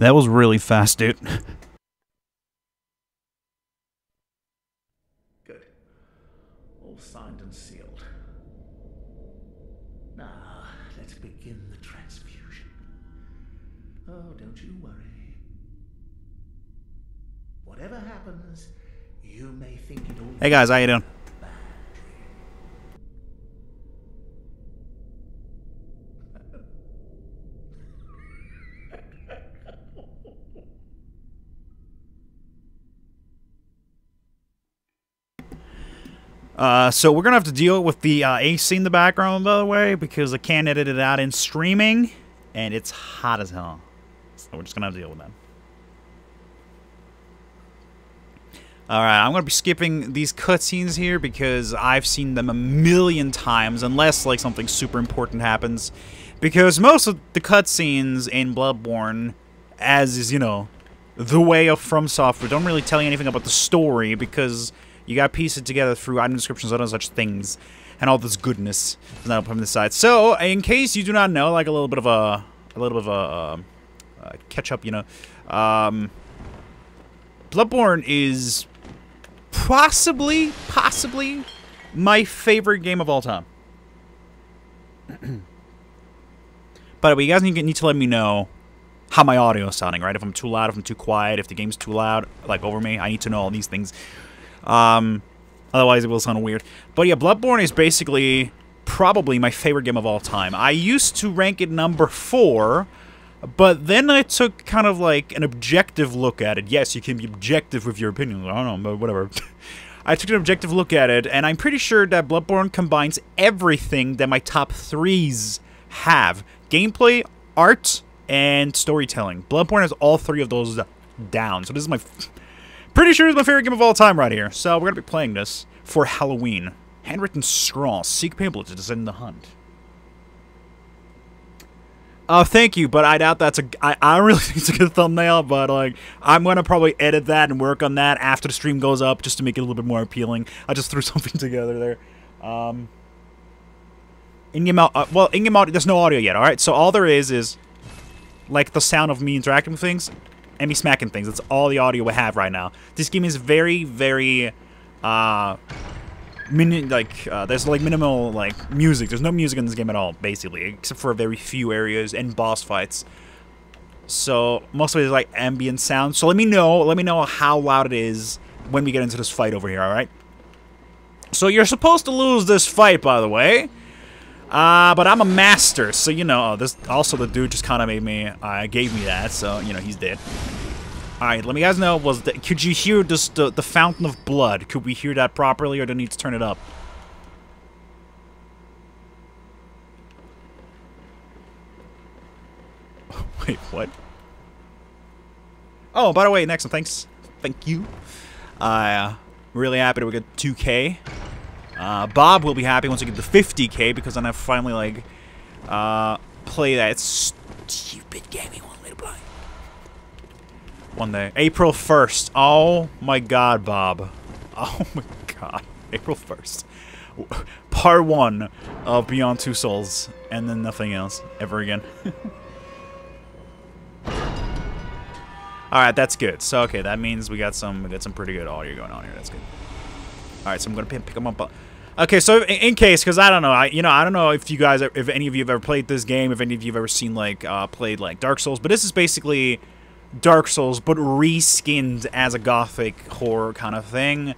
That was really fast, dude. Good. All signed and sealed. Now, let's begin the transfusion. Oh, don't you worry. Whatever happens, you may think it all. Hey guys, how you doing? So we're gonna have to deal with the AC in the background, by the way, because I can't edit it out in streaming, and it's hot as hell. So we're just gonna have to deal with that. Alright, I'm gonna be skipping these cutscenes here because I've seen them a million times, unless like something super important happens. Because most of the cutscenes in Bloodborne, as is, you know, the way of From Software, don't really tell you anything about the story because you gotta piece it together through item descriptions and other such things, and all this goodness is not from this side. So, in case you do not know, like a little bit of a catch up, you know, Bloodborne is possibly my favorite game of all time. By the way, you guys need to let me know how my audio is sounding, right? If I'm too loud, if I'm too quiet, if the game's too loud, like over me, I need to know all these things. Otherwise it will sound weird. But yeah, Bloodborne is basically probably my favorite game of all time. I used to rank it number 4, but then I took kind of like an objective look at it. Yes, you can be objective with your opinion. I don't know, but whatever. I took an objective look at it, and I'm pretty sure that Bloodborne combines everything that my top 3s have. Gameplay, art, and storytelling. Bloodborne has all 3 of those down. So this is my... Pretty sure it's my favorite game of all time right here. So we're going to be playing this for Halloween. Handwritten scrawl. Seek people to descend the hunt. Oh, thank you, but I doubt that's a... I really think it's a good thumbnail, but, like, I'm going to probably edit that and work on that after the stream goes up just to make it a little bit more appealing. I just threw something together there. In-game out... well, in-game audio... There's no audio yet, alright? So all there is, like, the sound of me interacting with things and me smacking things. That's all the audio we have right now. This game is very, very... there's like minimal like music. There's no music in this game at all, basically, except for very few areas and boss fights. So most of it is like ambient sound. So let me know how loud it is when we get into this fight over here. All right. So you're supposed to lose this fight, by the way. But I'm a master, so you know. This also the dude just kind of gave me that, so you know he's dead. All right, let me guys know. Could you hear this, the fountain of blood? Could we hear that properly, or do I need to turn it up? Wait, what? Oh, by the way, next one, thanks. Thank you. Really happy that we get 2K. Bob will be happy once we get the 50K because then I finally like play that stupid game he wanted me to play. One day, April 1st. Oh my God, Bob. Oh my God, April 1st. Part 1 of Beyond Two Souls, and then nothing else ever again. All right, that's good. So okay, that means we got some pretty good audio going on here. That's good. All right, so I'm gonna pick them up. Okay, so in case, because I don't know, I don't know if any of you have ever played this game, if any of you have ever seen like played like Dark Souls, but this is basically Dark Souls, but reskinned as a gothic horror kind of thing,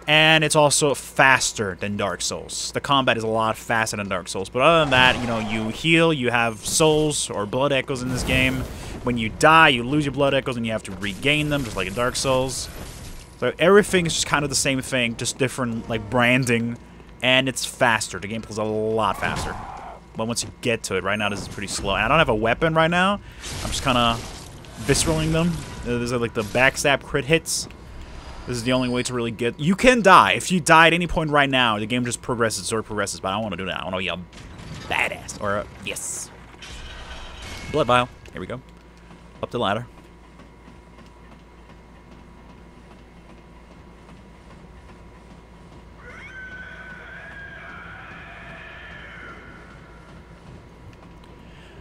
and it's also faster than Dark Souls. The combat is a lot faster than Dark Souls, but other than that, you know, you heal, you have souls or blood echoes in this game. When you die, you lose your blood echoes, and you have to regain them, just like in Dark Souls. So everything is just kind of the same thing, just different like branding. And it's faster. The gameplay is a lot faster. But once you get to it, right now this is pretty slow. And I don't have a weapon right now. I'm just kind of visceraling them. These are like the backstab crit hits. This is the only way to really get... You can die. If you die at any point right now, the game just progresses, story progresses. But I don't want to do that. I want to be a badass. Or a... Yes. Blood vial. Here we go. Up the ladder.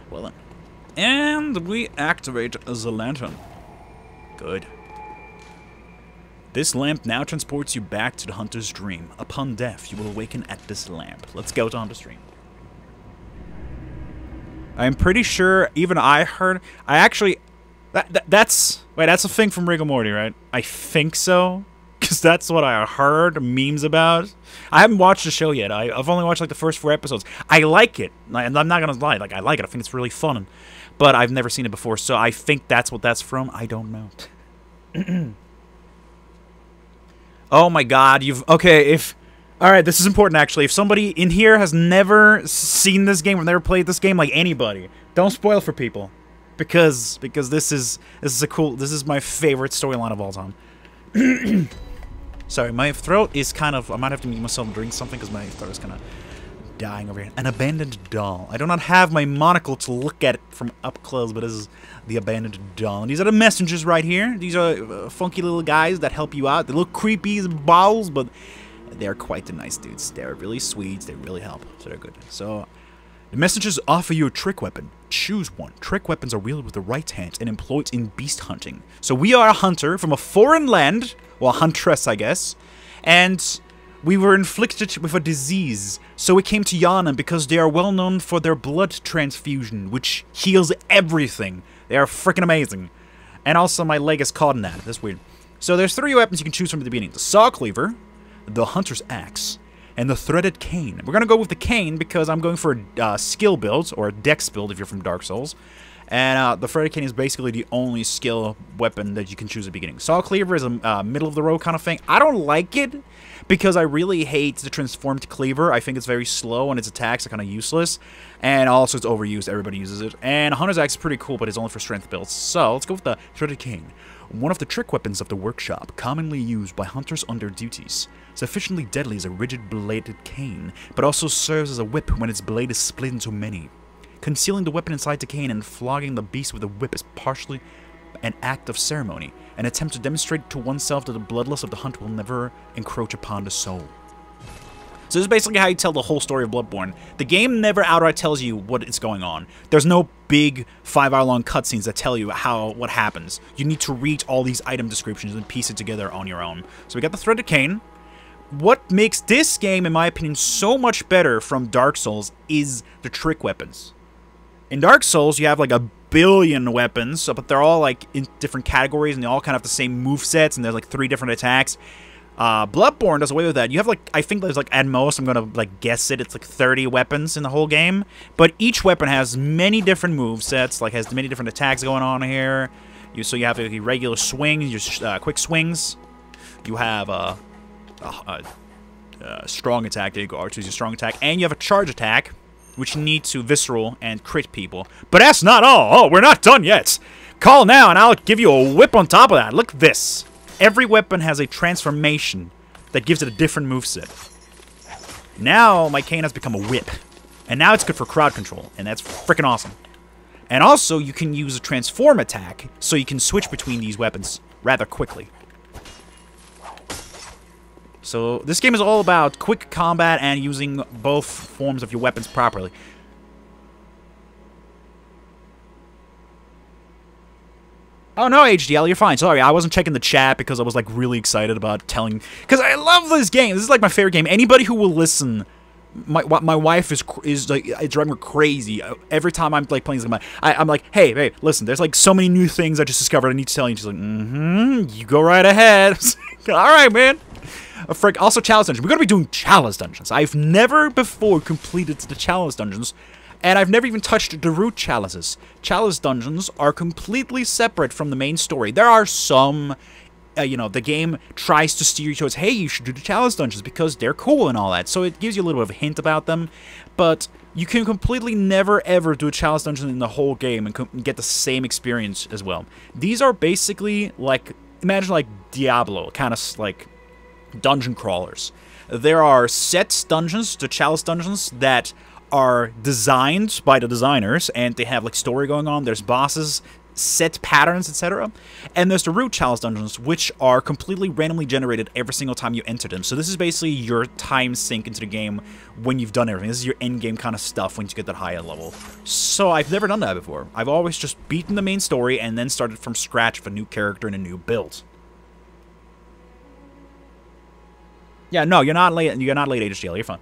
Well then. And we activate the lantern. Good. This lamp now transports you back to the hunter's dream. Upon death, you will awaken at this lamp. Let's go to Hunter's dream. I'm pretty sure even I heard... I actually... That's... Wait, that's a thing from Rick and Morty, right? I think so. Because that's what I heard memes about. I haven't watched the show yet. I've only watched like the first 4 episodes. I like it. And I'm not going to lie. Like, I like it. I think it's really fun. But I've never seen it before. So I think that's what that's from. I don't know. Oh my god, okay, alright, this is important actually. If somebody in here has never seen this game or never played this game, like anybody, don't spoil for people. Because this is my favorite storyline of all time. Sorry, my throat is kind of, I might have to make myself drink something because my throat is kind of dying over here. An abandoned doll. I do not have my monocle to look at it from up close, but this is the abandoned doll. And these are the messengers right here. These are funky little guys that help you out. They look creepy as balls, but they're quite the nice dudes. They're really sweet. They really help. So they're good. So the messengers offer you a trick weapon. Choose one. Trick weapons are wielded with the right hand and employed in beast hunting. So we are a hunter from a foreign land. Well, huntress, I guess. And we were inflicted with a disease, so we came to Yana because they are well known for their blood transfusion, which heals everything. They are freaking amazing. And also my leg is caught in that. That's weird. So there's 3 weapons you can choose from at the beginning. The saw cleaver, the hunter's axe, and the threaded cane. We're going to go with the cane because I'm going for a skill build, or a dex build if you're from Dark Souls. And the threaded cane is basically the only skill weapon that you can choose at the beginning. Saw cleaver is a middle-of-the-road kind of thing. I don't like it because I really hate the transformed cleaver. I think it's very slow and its attacks are kind of useless. And also it's overused. Everybody uses it. And Hunter's Axe is pretty cool, but it's only for strength builds. So let's go with the threaded cane. One of the trick weapons of the workshop, commonly used by hunters on their duties. Sufficiently deadly as a rigid-bladed cane, but also serves as a whip when its blade is split into many. Concealing the weapon inside the cane and flogging the beast with a whip is partially an act of ceremony, an attempt to demonstrate to oneself that the bloodlust of the hunt will never encroach upon the soul. So this is basically how you tell the whole story of Bloodborne. The game never outright tells you what is going on. There's no big 5-hour-long cutscenes that tell you what happens. You need to read all these item descriptions and piece it together on your own. So we got the threaded cane. What makes this game, in my opinion, so much better from Dark Souls is the trick weapons. In Dark Souls, you have like a billion weapons, but they're all like in different categories, and they all kind of have the same movesets, and there's like 3 different attacks. Bloodborne does away with that. You have like, I think there's like at most, I'm gonna like guess it's like 30 weapons in the whole game, but each weapon has many different movesets, like has many different attacks going on here. So you have like, regular swings, your quick swings. You have a strong attack. There you go, R2 is your strong attack, and you have a charge attack, which you need to visceral and crit people. But that's not all. Oh, we're not done yet. Call now, and I'll give you a whip on top of that. Look at this. Every weapon has a transformation that gives it a different moveset. Now, my cane has become a whip. And now it's good for crowd control, and that's freaking awesome. And also, you can use a transform attack, so you can switch between these weapons rather quickly. So this game is all about quick combat and using both forms of your weapons properly. Oh no, HDL, you're fine. Sorry, I wasn't checking the chat because I was like really excited about telling... Because I love this game. This is like my favorite game. Anybody who will listen... My wife is like, it's driving her crazy. Every time I'm like playing this game, I'm like, hey, listen, there's like so many new things I just discovered I need to tell you. And she's like, you go right ahead. All right, man. Also, Chalice Dungeons. We're going to be doing Chalice Dungeons. I've never before completed the Chalice Dungeons, and I've never even touched the root Chalices. Chalice Dungeons are completely separate from the main story. There are some, you know, the game tries to steer you towards, hey, you should do the Chalice Dungeons because they're cool and all that. So it gives you a little bit of a hint about them, but you can completely never ever do a Chalice Dungeon in the whole game and get the same experience as well. These are basically like, imagine like Diablo, kind of like dungeon crawlers. There are set dungeons, the Chalice Dungeons, that are designed by the designers, and they have like story going on. There's bosses set patterns, etc. And there's the root challenge dungeons, which are completely randomly generated every single time you enter them. So this is basically your time sink into the game when you've done everything. This is your end game kind of stuff once you get that higher level. So I've never done that before. I've always just beaten the main story and then started from scratch with a new character and a new build. Yeah, no, you're not late. You're not late, HGL. You're fine.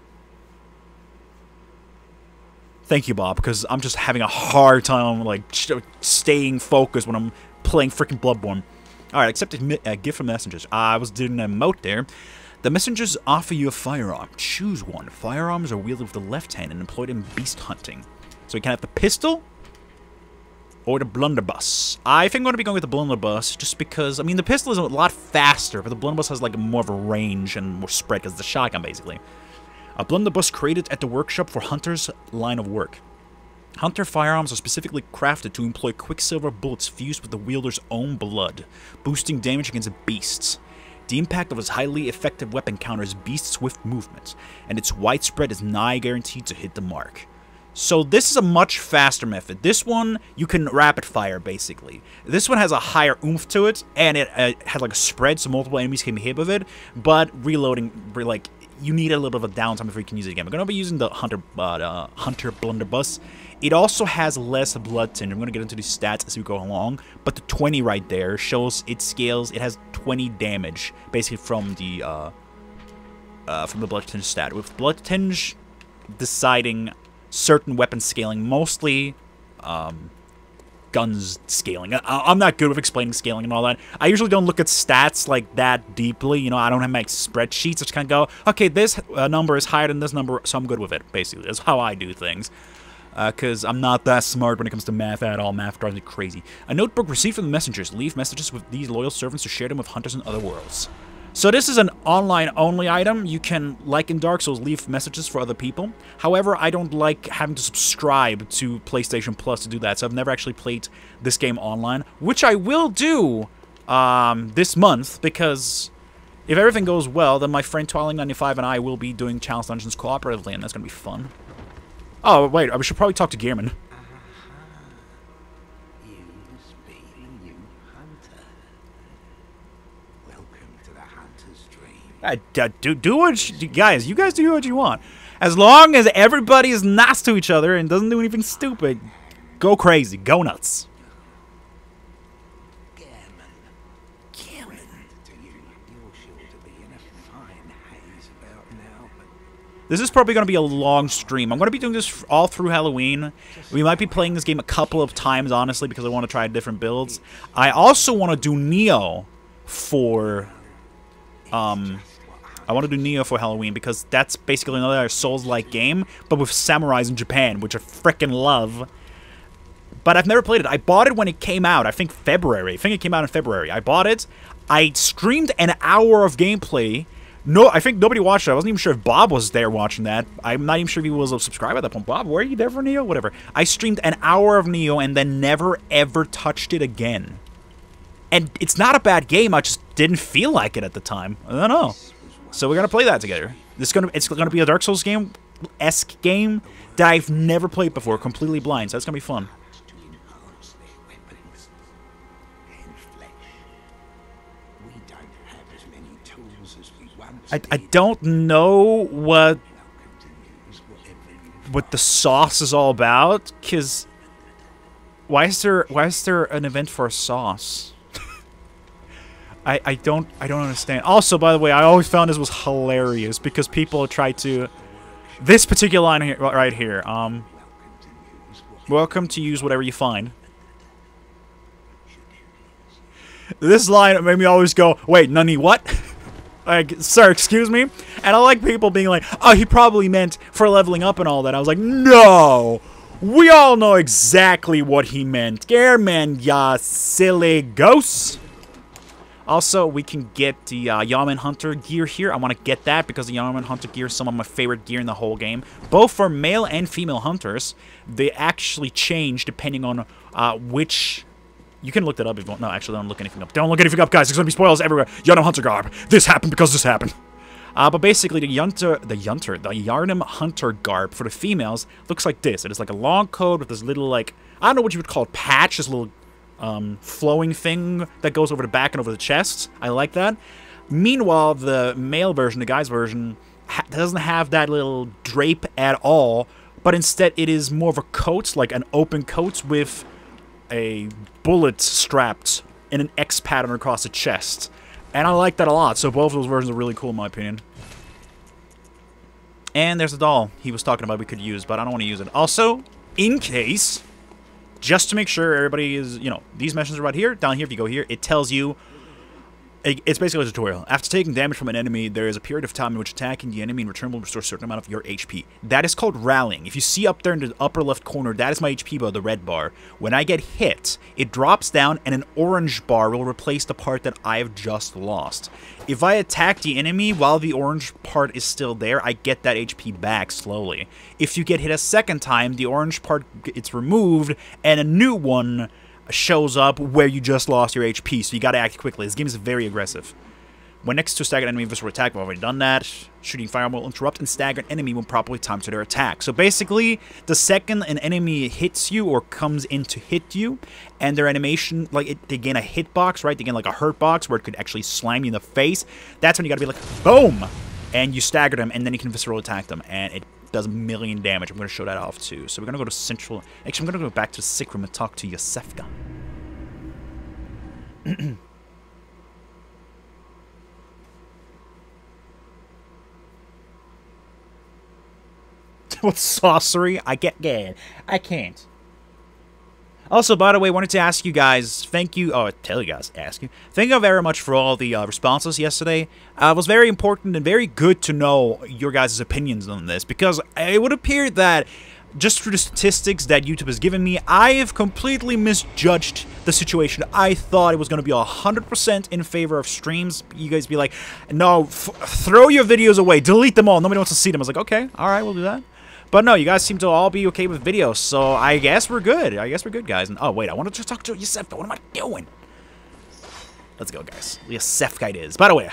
Thank you, Bob, because I'm just having a hard time, like, staying focused when I'm playing freaking Bloodborne. Alright, accept a gift from messengers. I was doing an emote there. The messengers offer you a firearm. Choose one. Firearms are wielded with the left hand and employed in beast hunting. So you can have the pistol or the blunderbuss. I think I'm going to be going with the blunderbuss just because, I mean, the pistol is a lot faster, but the blunderbuss has, like, more of a range and more spread because it's a shotgun, basically. A blunderbuss created at the workshop for Hunter's line of work. Hunter firearms are specifically crafted to employ quicksilver bullets fused with the wielder's own blood, boosting damage against beasts. The impact of this highly effective weapon counters beast swift movement, and its widespread is nigh guaranteed to hit the mark. So this is a much faster method. This one, you can rapid fire, basically. This one has a higher oomph to it, and it has like a spread, so multiple enemies can be hit with it, but reloading, like, you need a little bit of a downtime before you can use it again. I'm going to be using the Hunter Blunderbuss. It also has less blood tinge. I'm going to get into these stats as we go along, but the 20 right there shows it scales. It has 20 damage, basically from the blood tinge stat. With blood tinge deciding certain weapon scaling, mostly guns scaling. I'm not good with explaining scaling and all that. I usually don't look at stats like that deeply. You know, I don't have my spreadsheets. I just kind of go, okay, this number is higher than this number, so I'm good with it, basically. That's how I do things. Because I'm not that smart when it comes to math at all. Math drives me crazy. A notebook received from the messengers. Leave messages with these loyal servants to share them with hunters in other worlds. So this is an online-only item. You can, like in Dark Souls, leave messages for other people. However, I don't like having to subscribe to PlayStation Plus to do that, so I've never actually played this game online, which I will do this month, because if everything goes well, then my friend Twilight95 and I will be doing Challenge Dungeons cooperatively, and that's going to be fun. Oh, wait, I should probably talk to Gearman. Do what you, guys do what you want. As long as everybody is nice to each other and doesn't do anything stupid, go crazy, go nuts. This is probably going to be a long stream. I'm going to be doing this all through Halloween. We might be playing this game a couple of times, honestly, because I want to try different builds. I also want to do Neo for I want to do Neo for Halloween because that's basically another Souls-like game, but with samurais in Japan, which I frickin' love. But I've never played it. I bought it when it came out. I think February. I think it came out in February. I bought it. I streamed an hour of gameplay. No, I think nobody watched it. I wasn't even sure if Bob was there watching that. I'm not even sure if he was a subscriber at that point. Bob, were you there for Neo? Whatever. I streamed an hour of Neo and then never, ever touched it again. And it's not a bad game. I just didn't feel like it at the time. I don't know. So we're gonna play that together. It's gonna be a Dark Souls game-esque game that I've never played before, completely blind. So that's gonna be fun. I don't know what the sauce is all about, cause why is there an event for a sauce? I don't understand. Also, by the way, I always found this was hilarious because people tried to this particular line here, right here. Welcome to use whatever you find. This line made me always go, wait, Nani, what? Like, sir, excuse me? And I like people being like, oh, he probably meant for leveling up and all that. I was like, no! We all know exactly what he meant. Gearman, ya silly ghost! Also, we can get the Yarman Hunter gear here. I want to get that because the Yarman Hunter gear is some of my favorite gear in the whole game. Both for male and female hunters. They actually change depending on which... You can look that up if you want. No, actually, don't look anything up. Don't look anything up, guys. There's going to be spoilers everywhere. Yarnum Hunter garb. This happened because this happened. But basically, the Yarnum Hunter garb for the females looks like this. It is like a long coat with this little, like... I don't know what you would call it. Patch. This little... flowing thing that goes over the back and over the chest. I like that. Meanwhile, the male version, the guy's version, doesn't have that little drape at all, but instead it is more of a coat, like an open coat with a bullet strapped in an X pattern across the chest. And I like that a lot, so both of those versions are really cool in my opinion. And there's the doll he was talking about we could use, but I don't want to use it. Also, in case, just to make sure everybody is, you know, these missions are right here. Down here, if you go here, it tells you, it's basically a tutorial. After taking damage from an enemy, there is a period of time in which attacking the enemy in return will restore a certain amount of your HP. That is called rallying. If you see up there in the upper left corner, that is my HP bar, the red bar. When I get hit, it drops down and an orange bar will replace the part that I have just lost. If I attack the enemy while the orange part is still there, I get that HP back slowly. If you get hit a second time, the orange part gets removed and a new one shows up where you just lost your HP, so you gotta act quickly. This game is very aggressive. When next to a staggered enemy visceral attack, we've already done that. Shooting firearm will interrupt and stagger an enemy when properly timed to their attack. So basically, the second an enemy hits you or comes in to hit you, and their animation, like, they gain a hitbox, right? They gain like a hurt box where it could actually slam you in the face. That's when you gotta be like, boom! And you stagger them, and then you can visceral attack them, and it does 1 million damage. I'm going to show that off too. So we're going to go to Central... Actually, I'm going to go back to the sick room and talk to Yosefka. What sorcery? I can't. Also, by the way, wanted to ask you guys, thank you, thank you very much for all the responses yesterday. It was very important and very good to know your guys' opinions on this, because it would appear that, just through the statistics that YouTube has given me, I have completely misjudged the situation. I thought it was going to be 100% in favor of streams. You guys be like, no, throw your videos away, delete them all, nobody wants to see them. I was like, okay, alright, we'll do that. But no, you guys seem to all be okay with videos, so I guess we're good. Guys. And, oh, wait, I wanted to talk to Yosefka. What am I doing? Let's go, guys. Yosefka it is. By the way,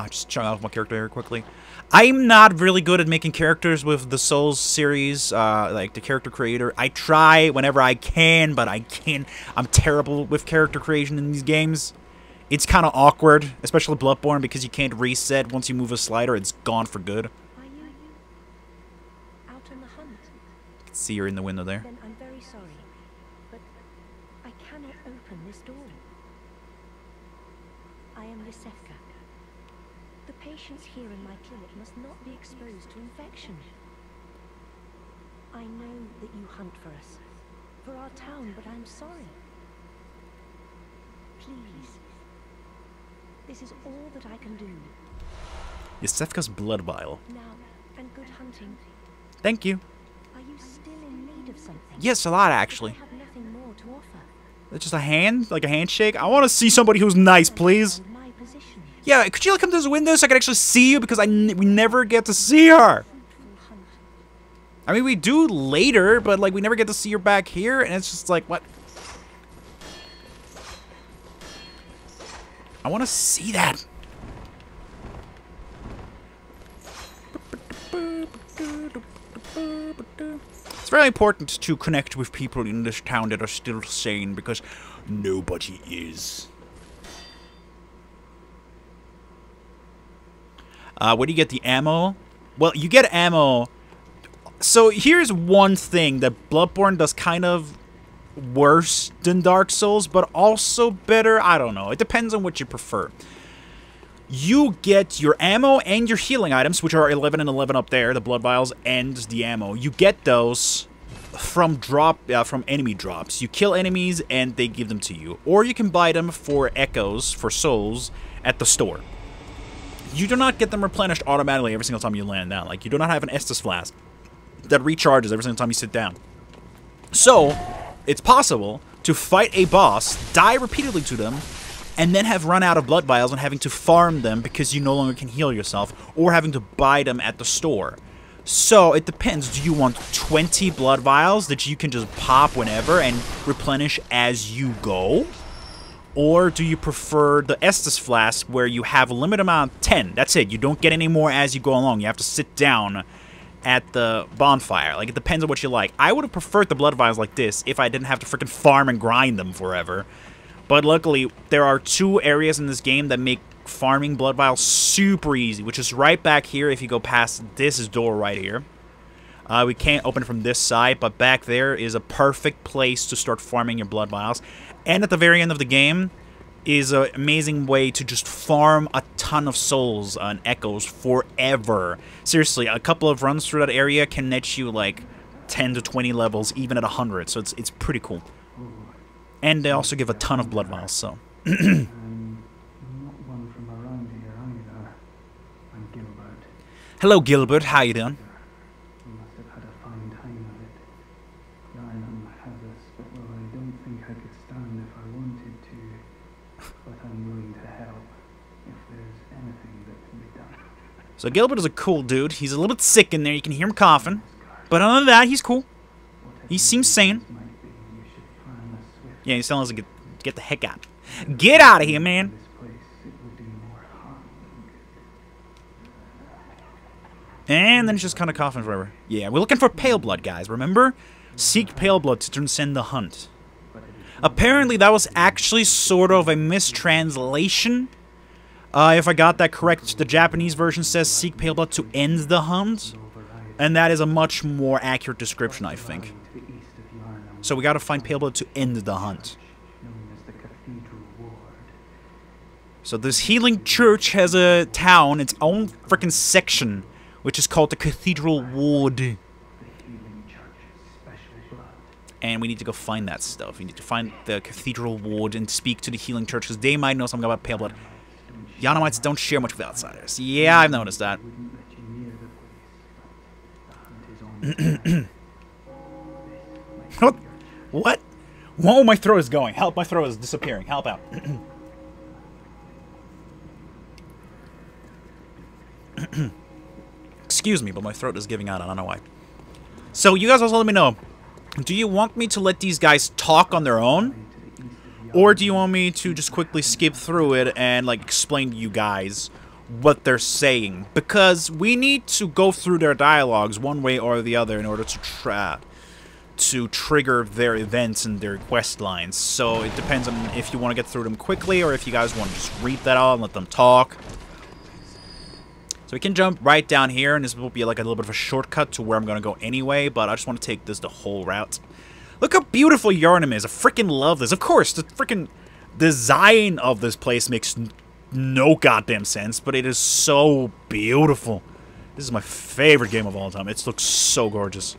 just showing off my character here quickly. I'm not really good at making characters with the Souls series, like the character creator. I try whenever I can, but I can't. I'm terrible with character creation in these games. It's kind of awkward, especially Bloodborne, because you can't reset once you move a slider. It's gone for good. See her in the window there. Then I'm very sorry, but I cannot open this door. I am Yosefka. The patients here in my clinic must not be exposed to infection. I know that you hunt for us, for our town, but I'm sorry. Please. This is all that I can do. Yosefka's blood vial. Now, and good hunting. Thank you. Are you still in need of something? Yes, a lot, actually. I have nothing more to offer. It's just a hand? Like a handshake? I want to see somebody who's nice, please. My position. Yeah, could you come to this window so I can actually see you? Because we never get to see her. I mean, we do later, but, like, we never get to see her back here, and it's just like, what? I want to see that. It's very important to connect with people in this town that are still sane, because nobody is. Where do you get the ammo? Well, you get ammo. So here's one thing that Bloodborne does kind of worse than Dark Souls, but also better. I don't know. It depends on what you prefer. You get your ammo and your healing items, which are 11 and 11 up there, the blood vials and the ammo. You get those from enemy drops. You kill enemies and they give them to you. Or you can buy them for echoes, for souls, at the store. You do not get them replenished automatically every single time you land down. Like, you do not have an Estus flask that recharges every single time you sit down. So, it's possible to fight a boss, die repeatedly to them, and then have run out of blood vials and having to farm them because you no longer can heal yourself, or having to buy them at the store. So, it depends. Do you want 20 blood vials that you can just pop whenever and replenish as you go? Or do you prefer the Estus flask where you have a limited amount, 10, that's it. You don't get any more as you go along. You have to sit down at the bonfire. Like, it depends on what you like. I would have preferred the blood vials like this if I didn't have to freaking farm and grind them forever. But luckily, there are 2 areas in this game that make farming blood vials super easy, which is right back here if you go past this door right here. We can't open it from this side, but back there is a perfect place to start farming your blood vials. And at the very end of the game is an amazing way to just farm a ton of souls and echoes forever. Seriously, a couple of runs through that area can net you like 10 to 20 levels, even at 100, so it's pretty cool. And they also give a ton of blood vials, so... Not one from around here either. I'm Gilbert. Hello, Gilbert. How you doing? We must have had a fine time of it. The island has us, but well, I don't think I could stand if I wanted to. But I'm willing to help if there's anything that can be done. So Gilbert is a cool dude. He's a little bit sick in there. You can hear him coughing. But other than that, he's cool. He seems sane. Yeah, he's telling us to get the heck out. Get out of here, man! And then he's just kind of coughing forever. Yeah, we're looking for pale blood, guys, remember? Seek pale blood to transcend the hunt. Apparently, that was actually sort of a mistranslation. If I got that correct, the Japanese version says seek pale blood to end the hunt. And that is a much more accurate description, I think. So we gotta find pale blood to end the hunt. So this healing church has a town, its own freaking section, which is called the Cathedral Ward. And we need to go find that stuff. We need to find the Cathedral Ward and speak to the healing church, because they might know something about pale blood. Yanomites don't share much with outsiders. Yeah, I've noticed that. What? What? Whoa, my throat is going. Help, my throat is disappearing. Help out. Excuse me, but my throat is giving out. I don't know why. So, you guys also let me know. Do you want me to let these guys talk on their own? Or do you want me to just quickly skip through it and, like, explain to you guys what they're saying? Because we need to go through their dialogues one way or the other in order to trigger their events and their quest lines. So it depends on if you want to get through them quickly or if you guys want to just read that out and let them talk. So we can jump right down here, and this will be like a little bit of a shortcut to where I'm going to go anyway, but I just want to take this the whole route. Look how beautiful Yharnam is. I freaking love this. Of course, the freaking design of this place makes no goddamn sense, but it is so beautiful. This is my favorite game of all time. It looks so gorgeous.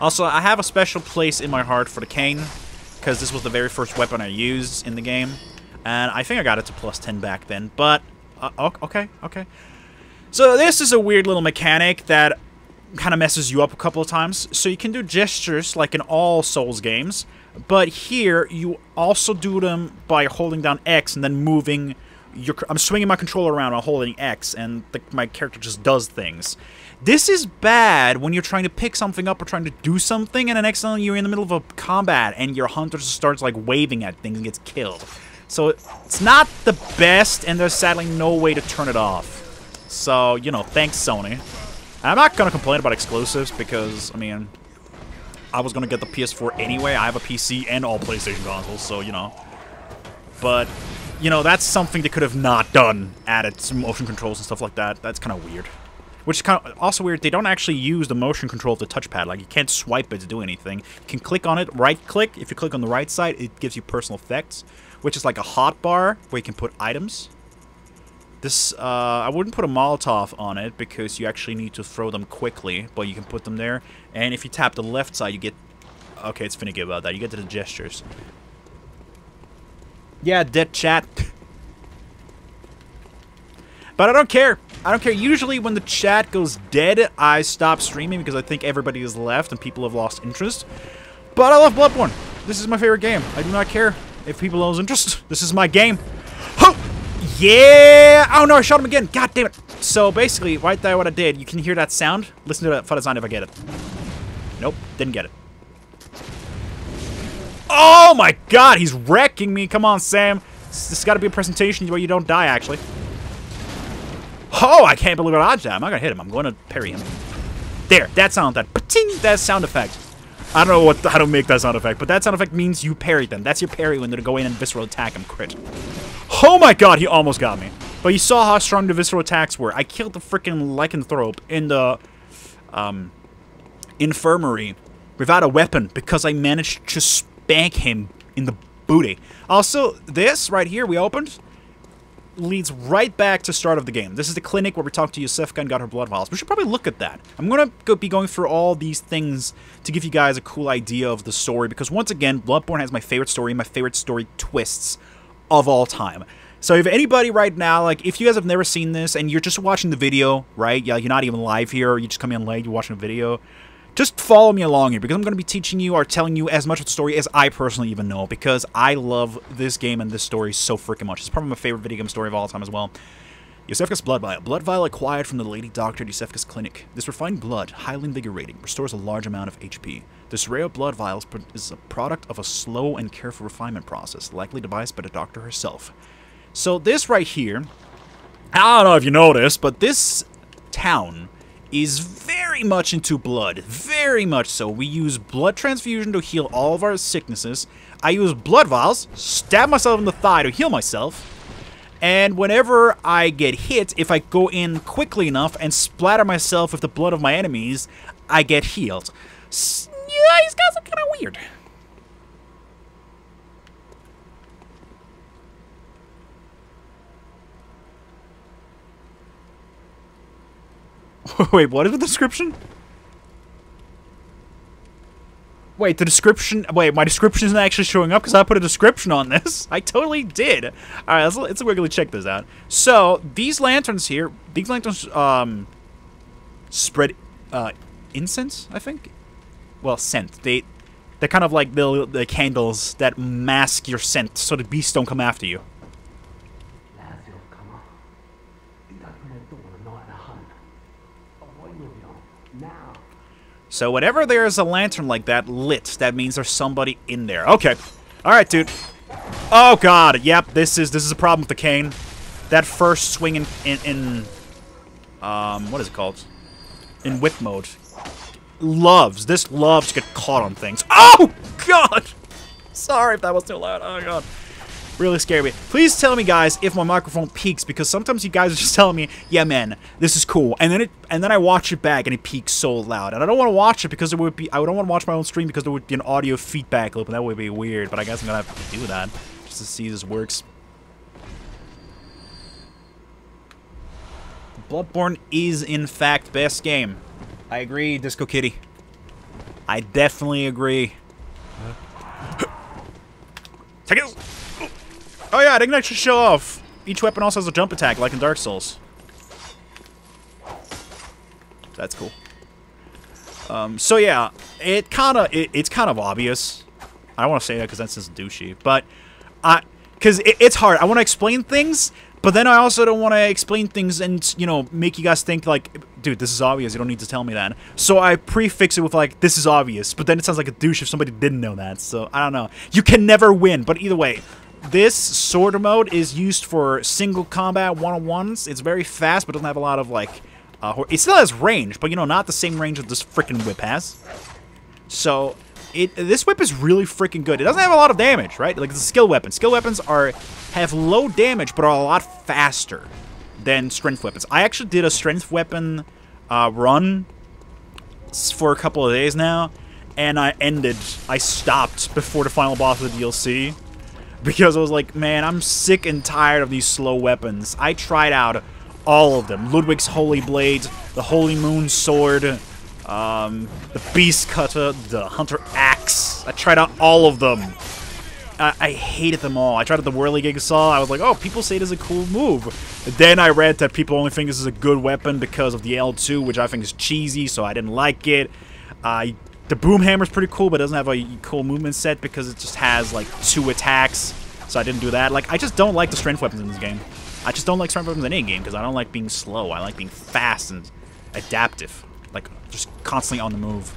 Also, I have a special place in my heart for the cane, because this was the very first weapon I used in the game, and I think I got it to +10 back then, but, okay. So this is a weird little mechanic that kind of messes you up a couple of times. So you can do gestures like in all Souls games, but here you also do them by holding down X and then moving your... I'm swinging my controller around while holding X, and my character just does things. This is bad when you're trying to pick something up or trying to do something, and the next time you're in the middle of a combat and your hunter just starts like waving at things and gets killed. So it's not the best, and there's sadly no way to turn it off. So, you know, thanks Sony. I'm not going to complain about exclusives because, I mean, I was going to get the PS4 anyway. I have a PC and all PlayStation consoles, so, you know. But, you know, that's something they could have not done. Added some motion controls and stuff like that. That's kind of weird. Which is kind of also weird. They don't actually use the motion control of the touchpad. Like, you can't swipe it to do anything. You can click on it, right-click. If you click on the right side, it gives you personal effects, which is like a hotbar where you can put items. This, I wouldn't put a Molotov on it because you actually need to throw them quickly, but you can put them there. And if you tap the left side, you get... Okay, it's finicky about that. You get to the gestures. Yeah, dead chat. But I don't care. I don't care. Usually when the chat goes dead, I stop streaming because I think everybody is left and people have lost interest. But I love Bloodborne. This is my favorite game. I do not care if people lose interest. This is my game. Ho! Yeah! Oh no, I shot him again. God damn it. So basically, right there what I did, you can hear that sound. Listen to that for the sound if I get it. Nope, didn't get it. Oh my god, he's wrecking me. Come on, Sam. This has got to be a presentation where you don't die, actually. Oh, I can't believe I dodged that. I'm not going to hit him. I'm going to parry him. There, that sound effect. I don't know how to make that sound effect, but that sound effect means you parried them. That's your parry when they go in and visceral attack him. Crit. Oh my god, he almost got me. But you saw how strong the visceral attacks were. I killed the freaking lycanthrope in the infirmary without a weapon because I managed to spank him in the booty. Also, this right here we opened leads right back to start of the game. This is the clinic where we talked to Yusefka and got her blood vials. We should probably look at that. I'm going to be going through all these things to give you guys a cool idea of the story, because once again, Bloodborne has my favorite story, my favorite story twists of all time. So if anybody right now, like, if you guys have never seen this and you're just watching the video, right? Yeah, you're not even live here, or you just come in late, you're watching a video, just follow me along here, because I'm going to be teaching you or telling you as much of the story as I personally even know, because I love this game and this story so freaking much. It's probably my favorite video game story of all time as well. Yusefka's blood vial. Blood vial acquired from the lady doctor at Yusefka's clinic. This refined blood, highly invigorating, restores a large amount of HP. This rare blood vial is a product of a slow and careful refinement process, likely devised by the doctor herself. So this right here, I don't know if you noticed, but this town is very much into blood. Very much so. We use blood transfusion to heal all of our sicknesses. I use blood vials, stab myself in the thigh to heal myself. And whenever I get hit, if I go in quickly enough and splatter myself with the blood of my enemies, I get healed. Yeah, these guys are kind of weird. Wait, what is the description? Wait, the description... Wait, my description isn't actually showing up because I put a description on this. I totally did. Alright, let's quickly check this out. So, these lanterns here... These lanterns, spread, incense, I think? Well, scent. They're kind of like the candles that mask your scent so the beasts don't come after you. So whenever there's a lantern like that lit, that means there's somebody in there. Okay. Alright, dude. Oh god, yep, this is a problem with the cane. That first swing in what is it called? In whip mode. This loves to get caught on things. Oh god! Sorry if that was too loud. Oh god. Really scared me. Please tell me, guys, if my microphone peaks, because sometimes you guys are just telling me, yeah, man, this is cool, and then I watch it back and it peaks so loud, and I don't want to watch it because I don't want to watch my own stream because there would be an audio feedback loop, and that would be weird. But I guess I'm gonna have to do that just to see if this works. Bloodborne is in fact best game. I agree, Disco Kitty. I definitely agree. Take it. Oh yeah, I didn't actually show off. Each weapon also has a jump attack, like in Dark Souls. That's cool. So yeah, it's kind of obvious. I don't want to say that because that's just douchey, but because it's hard. I want to explain things, but then I also don't want to explain things and, you know, make you guys think like, dude, this is obvious. You don't need to tell me that. So I prefix it with like, this is obvious, but then it sounds like a douche if somebody didn't know that. So I don't know. You can never win, but either way. This sword mode is used for single combat one-on-ones. It's very fast, but doesn't have a lot of, like... it still has range, but, you know, not the same range that this freaking whip has. So, this whip is really freaking good. It doesn't have a lot of damage, right? Like, it's a skill weapon. Skill weapons have low damage, but are a lot faster than strength weapons. I actually did a strength weapon run for a couple of days now, and I stopped before the final boss of the DLC. Because I was like, man, I'm sick and tired of these slow weapons. I tried out all of them. Ludwig's Holy Blade, the Holy Moon Sword, the Beast Cutter, the Hunter Axe. I tried out all of them. I hated them all. I tried out the Whirligig Saw. I was like, oh, people say it is a cool move. Then I read that people only think this is a good weapon because of the L2, which I think is cheesy, so I didn't like it. The boom hammer's pretty cool, but it doesn't have a cool movement set because it just has, like, 2 attacks. So I didn't do that. Like, I just don't like the strength weapons in this game. I just don't like strength weapons in any game because I don't like being slow. I like being fast and adaptive. Like, just constantly on the move.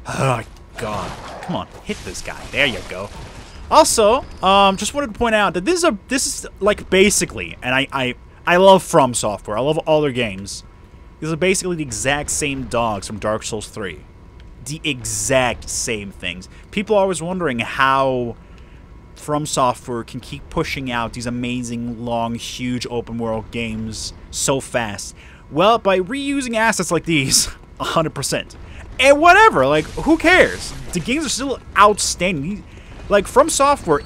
Oh, God. Come on. Hit this guy. There you go. Also, just wanted to point out that this is like, basically, and I love From Software. I love all their games. These are basically the exact same dogs from Dark Souls 3. The exact same things. People are always wondering how From Software can keep pushing out these amazing, long, huge open-world games so fast. Well, by reusing assets like these, 100%. And whatever, like, who cares? The games are still outstanding. Like, From Software,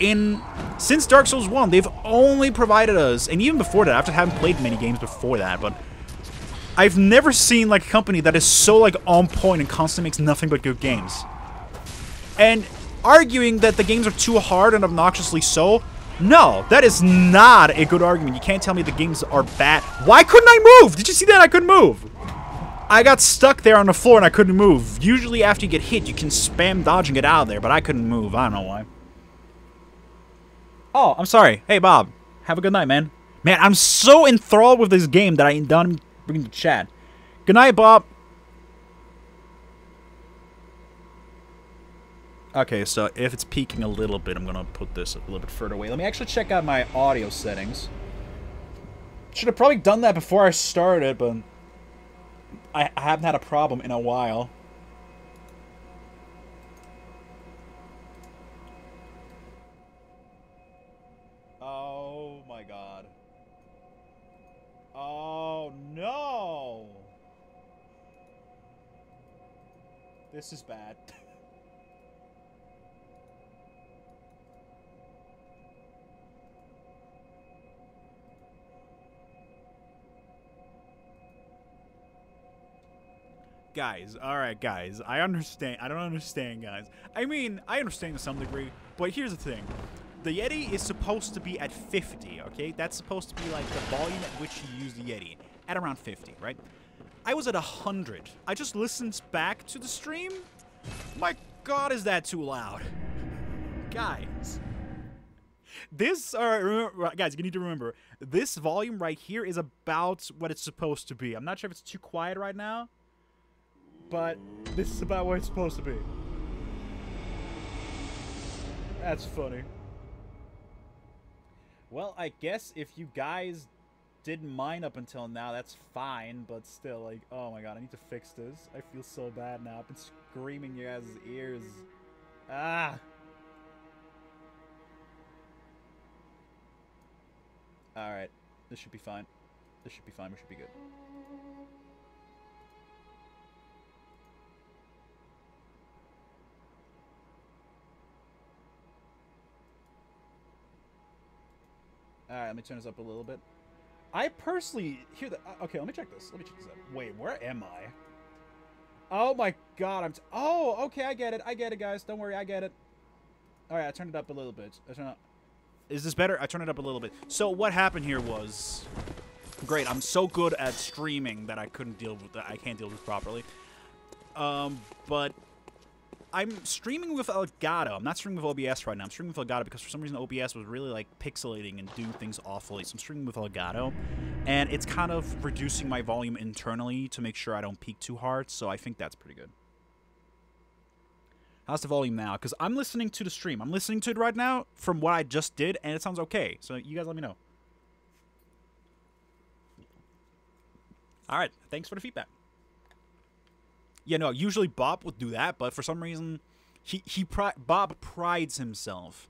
since Dark Souls 1, they've only provided us, and even before that, after having played many games before that, but I've never seen, like, a company that is so, like, on point and constantly makes nothing but good games. And arguing that the games are too hard and obnoxiously so, no, that is not a good argument. You can't tell me the games are bad. Why couldn't I move? Did you see that? I couldn't move. I got stuck there on the floor and I couldn't move. Usually after you get hit, you can spam dodge and get out of there, but I couldn't move. I don't know why. Oh, I'm sorry. Hey, Bob. Have a good night, man. Man, I'm so enthralled with this game that I ain't done bringing the chat. Good night, Bob. Okay, so if it's peaking a little bit, I'm going to put this a little bit further away. Let me actually check out my audio settings. Should have probably done that before I started, but I haven't had a problem in a while. Oh my god. Oh no! This is bad. Guys, alright guys, I understand. I don't understand, guys. I mean, I understand to some degree, but here's the thing. The Yeti is supposed to be at 50, okay? That's supposed to be like the volume at which you use the Yeti. At around 50, right? I was at 100. I just listened back to the stream. My god, is that too loud? Guys. This, guys, you need to remember, this volume right here is about what it's supposed to be. I'm not sure if it's too quiet right now, but this is about what it's supposed to be. That's funny. Well, I guess if you guys didn't mind up until now, that's fine, but still, like, oh my god, I need to fix this. I feel so bad now. I've been screaming in your guys' ears. Ah! Alright, this should be fine. This should be fine, we should be good. Alright, let me turn this up a little bit. I personally hear that. Okay, let me check this. Let me check this out. Wait, where am I? Oh my god, oh, okay, I get it. I get it, guys. Don't worry, I get it. Alright, I turned it up a little bit. Is this better? I turned it up a little bit. So what happened here was, great. I'm so good at streaming that I couldn't deal with that. I can't deal with this properly. But I'm streaming with Elgato. I'm not streaming with OBS right now. I'm streaming with Elgato because for some reason OBS was really like pixelating and doing things awfully. So I'm streaming with Elgato, and it's kind of reducing my volume internally to make sure I don't peak too hard. So I think that's pretty good. How's the volume now? Because I'm listening to the stream. I'm listening to it right now from what I just did, and it sounds okay. So you guys let me know. All right. Thanks for the feedback. Yeah, no, usually Bob would do that, but for some reason, Bob prides himself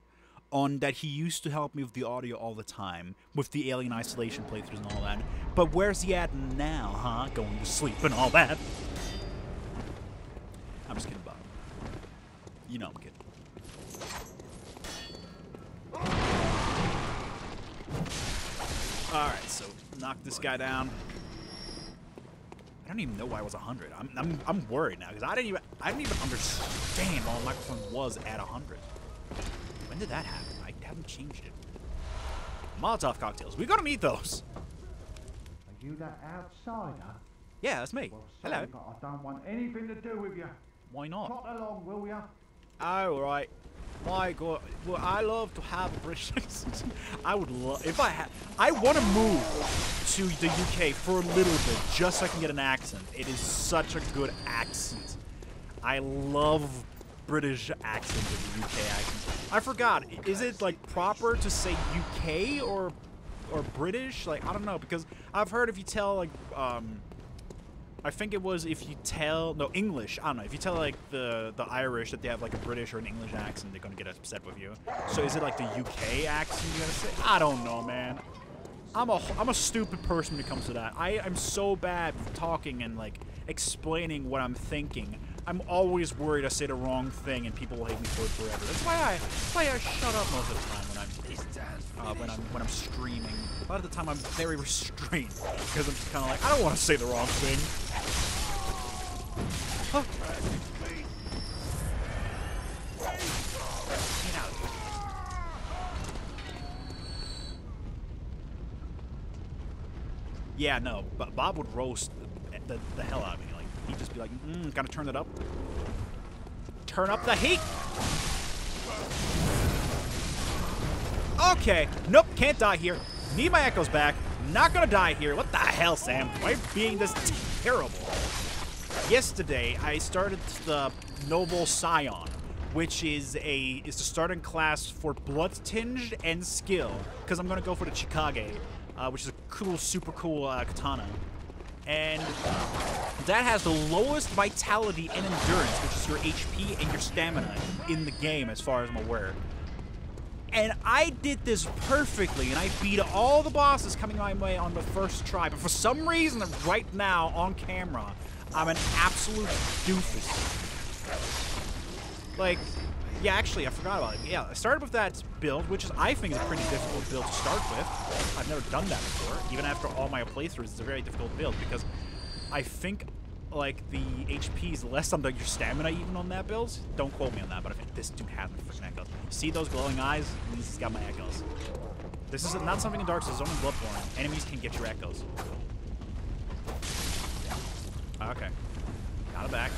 on that he used to help me with the audio all the time, with the Alien Isolation playthroughs and all that. But where's he at now, huh? Going to sleep and all that. I'm just kidding, Bob. You know I'm kidding. Alright, so knock this guy down. I don't even know why I was 100. I'm worried now because I didn't even understand why my microphone was at 100. When did that happen? I haven't changed it. Molotov cocktails. We gotta need those. Are you that outsider? Yeah, that's me. Well, sorry, hello. but I don't want anything to do with you. Why not? Trot along, will ya? Oh, right. My God. Well, I love to have a British accent. I would love if I had. I want to move to the UK for a little bit just so I can get an accent. It is such a good accent. I love British accent and UK accent. I forgot. Is it like proper to say UK or British? Like I don't know because I've heard if you tell like I think it was if you tell English. I don't know if you tell like the Irish that they have like a British or an English accent, they're gonna get upset with you. So is it like the UK accent you're gonna say? I don't know, man. I'm a stupid person when it comes to that. I'm so bad with talking and like explaining what I'm thinking. I'm always worried I say the wrong thing and people will hate me for it forever. That's why I shut up most of the time when I'm streaming. A lot of the time I'm very restrained because I'm just kind of like, I don't want to say the wrong thing. Huh. Get out. Yeah, no, but Bob would roast the hell out of me. Like, he'd just be like, gotta turn it up. Turn up the heat! Okay, nope, can't die here. Need my echoes back. Not gonna die here. What the hell, Sam? Why are you being this terrible? Yesterday, I started the Noble Scion, which is the starting class for Blood Tinged and Skill, because I'm gonna go for the Chikage, which is a cool, super cool katana. And that has the lowest vitality and endurance, which is your HP and your stamina in the game, as far as I'm aware. And I did this perfectly, and I beat all the bosses coming my way on the first try. But for some reason, right now, on camera, I'm an absolute doofus. Like, yeah, actually, I forgot about it. Yeah, I started with that build, which is, I think, is a pretty difficult build to start with. I've never done that before. Even after all my playthroughs, it's a very difficult build, because I think, like, the HP is less than your stamina even on that build. Don't quote me on that, but I think this dude has my freaking echoes. See those glowing eyes? It means he's got my echoes. This is not something in Dark Souls, only Bloodborne. Enemies can get your echoes. Okay. Got it back.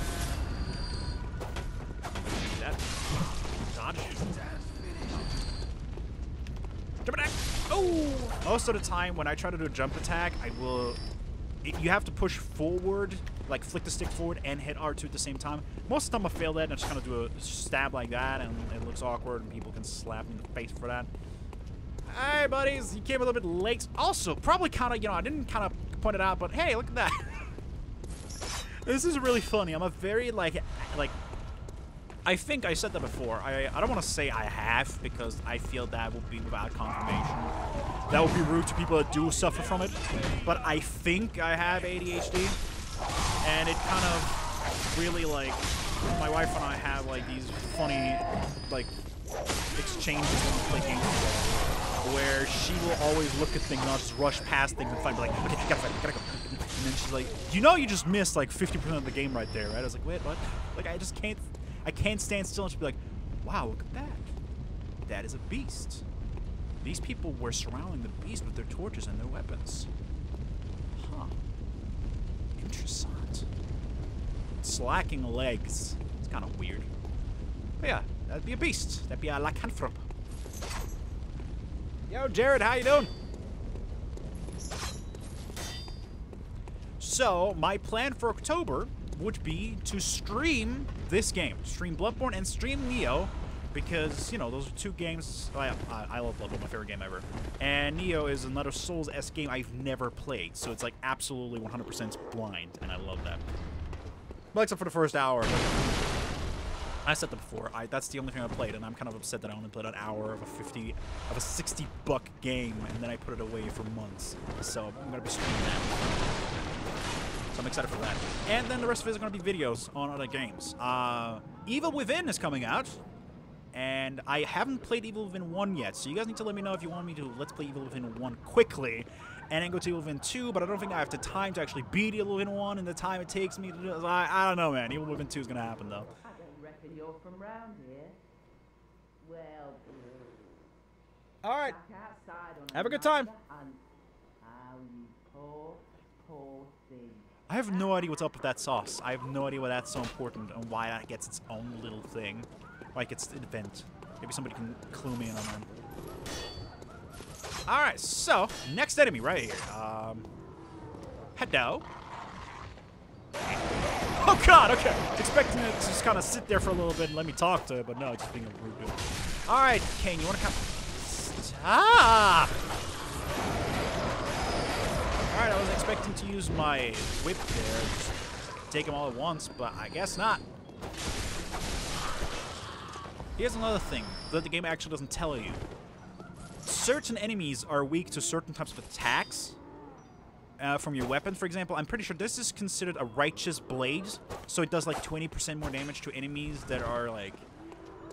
That. Dodge. Jump attack! Oh! Most of the time, when I try to do a jump attack, you have to push forward, like flick the stick forward and hit R2 at the same time. Most of the time I fail that and I just kind of do a stab like that and it looks awkward and people can slap me in the face for that. Hey buddies, you came a little bit late. Also, probably kind of, I didn't kind of point it out, but hey, look at that. This is really funny. I'm a very, like, I think I said that before. I don't want to say I have, because I feel that would be without confirmation. That would be rude to people that do suffer from it. But I think I have ADHD. And it kind of really, like, my wife and I have, like, these funny, like, exchanges when we play games together, where she will always look at things and I'll just rush past things and fight, be like, okay, gotta fight, gotta go. And then she's like, you just missed, like, 50% of the game right there, right? I was like, wait, what? Like, I can't stand still, and she'll be like, wow, look at that. That is a beast. These people were surrounding the beast with their torches and their weapons. Huh. Interessant. Slacking legs. It's kind of weird. But yeah, that'd be a beast. That'd be a lycanthrope. Yo, Jared, how you doing? So, my plan for October would be to stream this game. Stream Bloodborne and stream Neo, because, those are two games. I love Bloodborne, my favorite game ever. And Neo is another Souls-esque game I've never played, so it's like absolutely 100% blind, and I love that. Well, except for the first hour. I said that before. That's the only thing I played, and I'm kind of upset that I only played an hour of a $60 game, and then I put it away for months. So I'm gonna be streaming that. So I'm excited for that. And then the rest of it is going to be videos on other games. Evil Within is coming out. And I haven't played Evil Within 1 yet. So you guys need to let me know if you want me to Let's Play Evil Within 1 quickly. And then go to Evil Within 2. But I don't think I have the time to actually beat Evil Within 1 and the time it takes me to do it. I don't know, man. Evil Within 2 is going to happen, though. I don't reckon you're from round here. Well, Alright. back outside on Have a good time. hunt. How you poor, poor thing. I have no idea what's up with that sauce. I have no idea why that's so important and why that gets its own little thing. Like it's an event. Maybe somebody can clue me in on that. Alright, so, next enemy right here. Hello. Oh god, okay. Expecting it to just kind of sit there for a little bit and let me talk to it, but no, it's just being a rude dude. Alright, Kane, you want to come... Stop! Alright, I wasn't expecting expecting to use my whip there, just take them all at once, but I guess not. Here's another thing that the game actually doesn't tell you. Certain enemies are weak to certain types of attacks from your weapon, for example. I'm pretty sure this is considered a righteous blade, so it does like 20% more damage to enemies that are like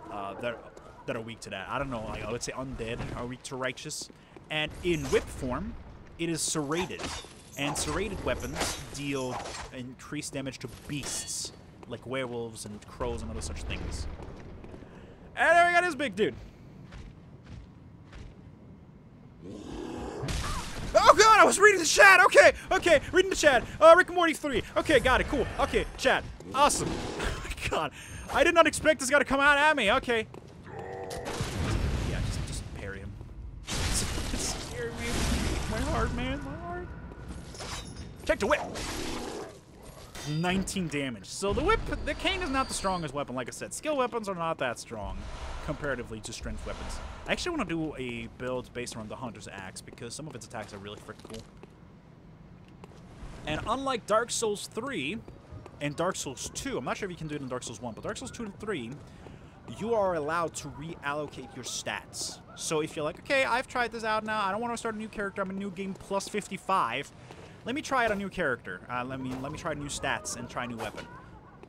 that are weak to that. I don't know, like let's say undead are weak to righteous. And in whip form, it is serrated, and serrated weapons deal increased damage to beasts like werewolves and crows and other such things. And there we got this big dude. Oh god, I was reading the chat! Okay, reading the chat. Rick and Morty 3. Okay, got it, cool. Okay, chat. Awesome. God, I did not expect this guy to come out at me. Okay. Yeah, just parry him. It scared me. My heart, man, my heart. Check the whip! 19 damage. So the whip, the cane is not the strongest weapon, like I said. Skill weapons are not that strong comparatively to strength weapons. I actually want to do a build based around the Hunter's Axe because some of its attacks are really freaking cool. And unlike Dark Souls 3 and Dark Souls 2, I'm not sure if you can do it in Dark Souls 1, but Dark Souls 2 and 3, you are allowed to reallocate your stats. So if you're like, okay, I've tried this out now, I don't want to start a new character, I'm a new game plus 55, let me try out a new character. Let me try new stats and try a new weapon.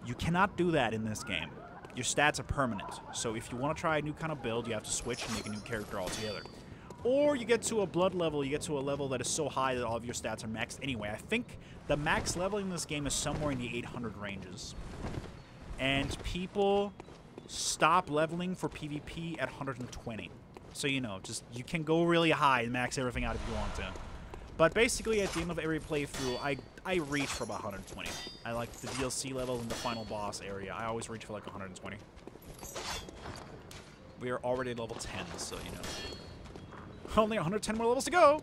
You cannot do that in this game. Your stats are permanent. So if you want to try a new kind of build, you have to switch and make a new character altogether. Or you get to a blood level, you get to a level that is so high that all of your stats are maxed anyway. I think the max level in this game is somewhere in the 800 ranges. And people stop leveling for PvP at 120. So you know, just you can go really high and max everything out if you want to. But basically, at the end of every playthrough, I reach for about 120. I like the DLC level and the final boss area. I always reach for like 120. We are already at level 10, so you know. Only 110 more levels to go!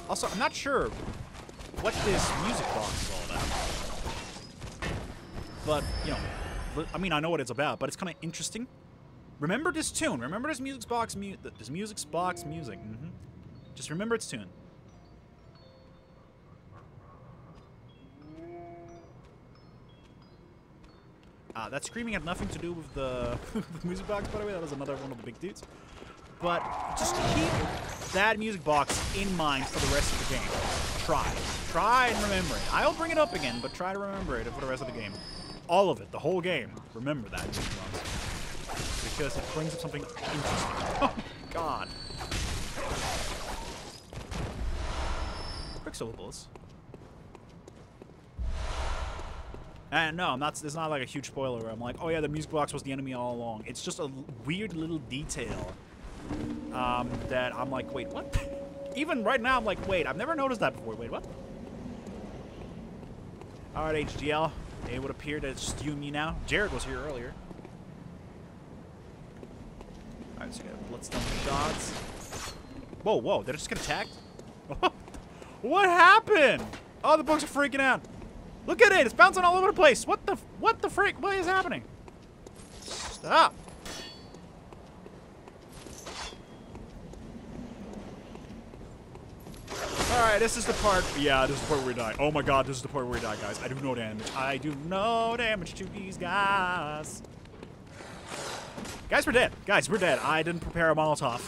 Also, I'm not sure what this music box is all about. But, you know, I mean, I know what it's about, but it's kind of interesting. Remember this tune. Remember this music box music. Just remember its tune. That screaming had nothing to do with the music box, by the way. That was another one of the big dudes. But just keep that music box in mind for the rest of the game. Try and remember it. I'll bring it up again, but try to remember it for the rest of the game. All of it, the whole game. Remember that music box. Because it brings up something interesting. Oh my god. Quicksilver bullets. And no, it's not like a huge spoiler where I'm like, oh yeah, the music box was the enemy all along. It's just a weird little detail that I'm like, wait, what? Even right now, I'm like, wait, I've never noticed that before. Wait, what? Alright, HDL. It would appear that it's just you and me now. Jared was here earlier. Alright, so we got bloodstone shots. Whoa, whoa, did I just get attacked? What happened? Oh, the books are freaking out. Look at it, it's bouncing all over the place. What the frick? What is happening? Stop. Alright, this is the part. Yeah, this is the part where we die. Oh my god, this is the part where we die, guys. I do no damage. I do no damage to these guys. Guys, we're dead. Guys, we're dead. I didn't prepare a Molotov.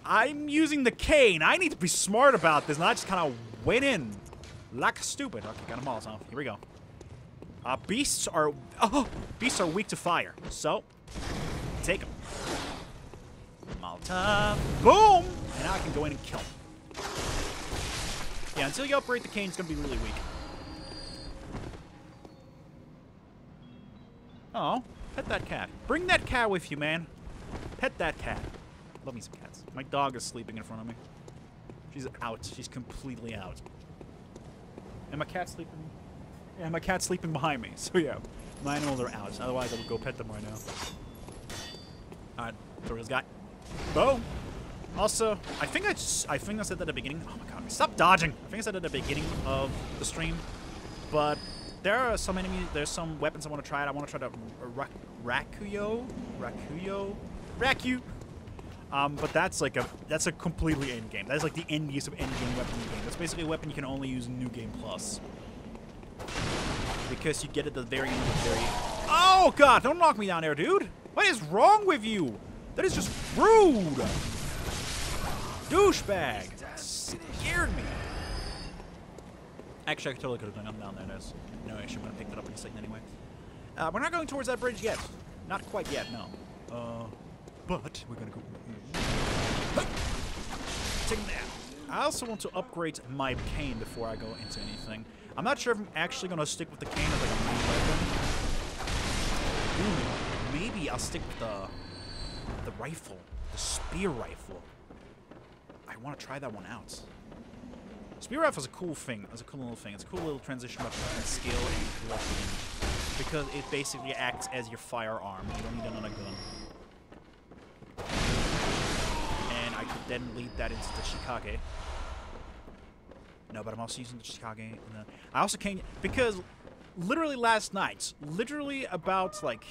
I'm using the cane. I need to be smart about this, not just kind of went in like stupid. Okay, got a Molotov. Here we go. Beasts are weak to fire. So, take them. Molotov. Boom! And now I can go in and kill them. Yeah, until you upgrade the cane, it's going to be really weak. Oh, pet that cat. Bring that cat with you, man. Pet that cat. Love me some cats. My dog is sleeping in front of me. She's out. She's completely out. And my cat's sleeping. Yeah, my cat's sleeping behind me. So yeah, my animals are out. Otherwise, I would go pet them right now. Alright, throw this guy. Boom. Also, I think I said that at the beginning. Oh my god, stop dodging! I think I said at the beginning of the stream, but there are some enemies. There's some weapons I want to try. I want to try the Rakuyo. But that's like that's a completely end game. That's like the end use of end game weapon in the game. That's basically a weapon you can only use in New Game Plus. Because you get it at the very end of the very... Oh, God! Don't knock me down there, dude! What is wrong with you? That is just rude! Douchebag! That scared me. Actually, I totally could have done down there. There's no issue. I'm going to pick that up in a second anyway. We're not going towards that bridge yet. Not quite yet, no. But we're going to go... Take that. I also want to upgrade my cane before I go into anything. I'm not sure if I'm actually going to stick with the cane as like a main weapon. Ooh, maybe I'll stick with the rifle. The spear rifle. I want to try that one out. Spear rifle is a cool thing. It's a cool little thing. It's a cool little transition weapon with skill and blocking. Because it basically acts as your firearm. You don't need another gun. And I could then lead that into the Shikage. No, but I'm also using the Shikage. And I also can't... Because literally last night, literally about, like,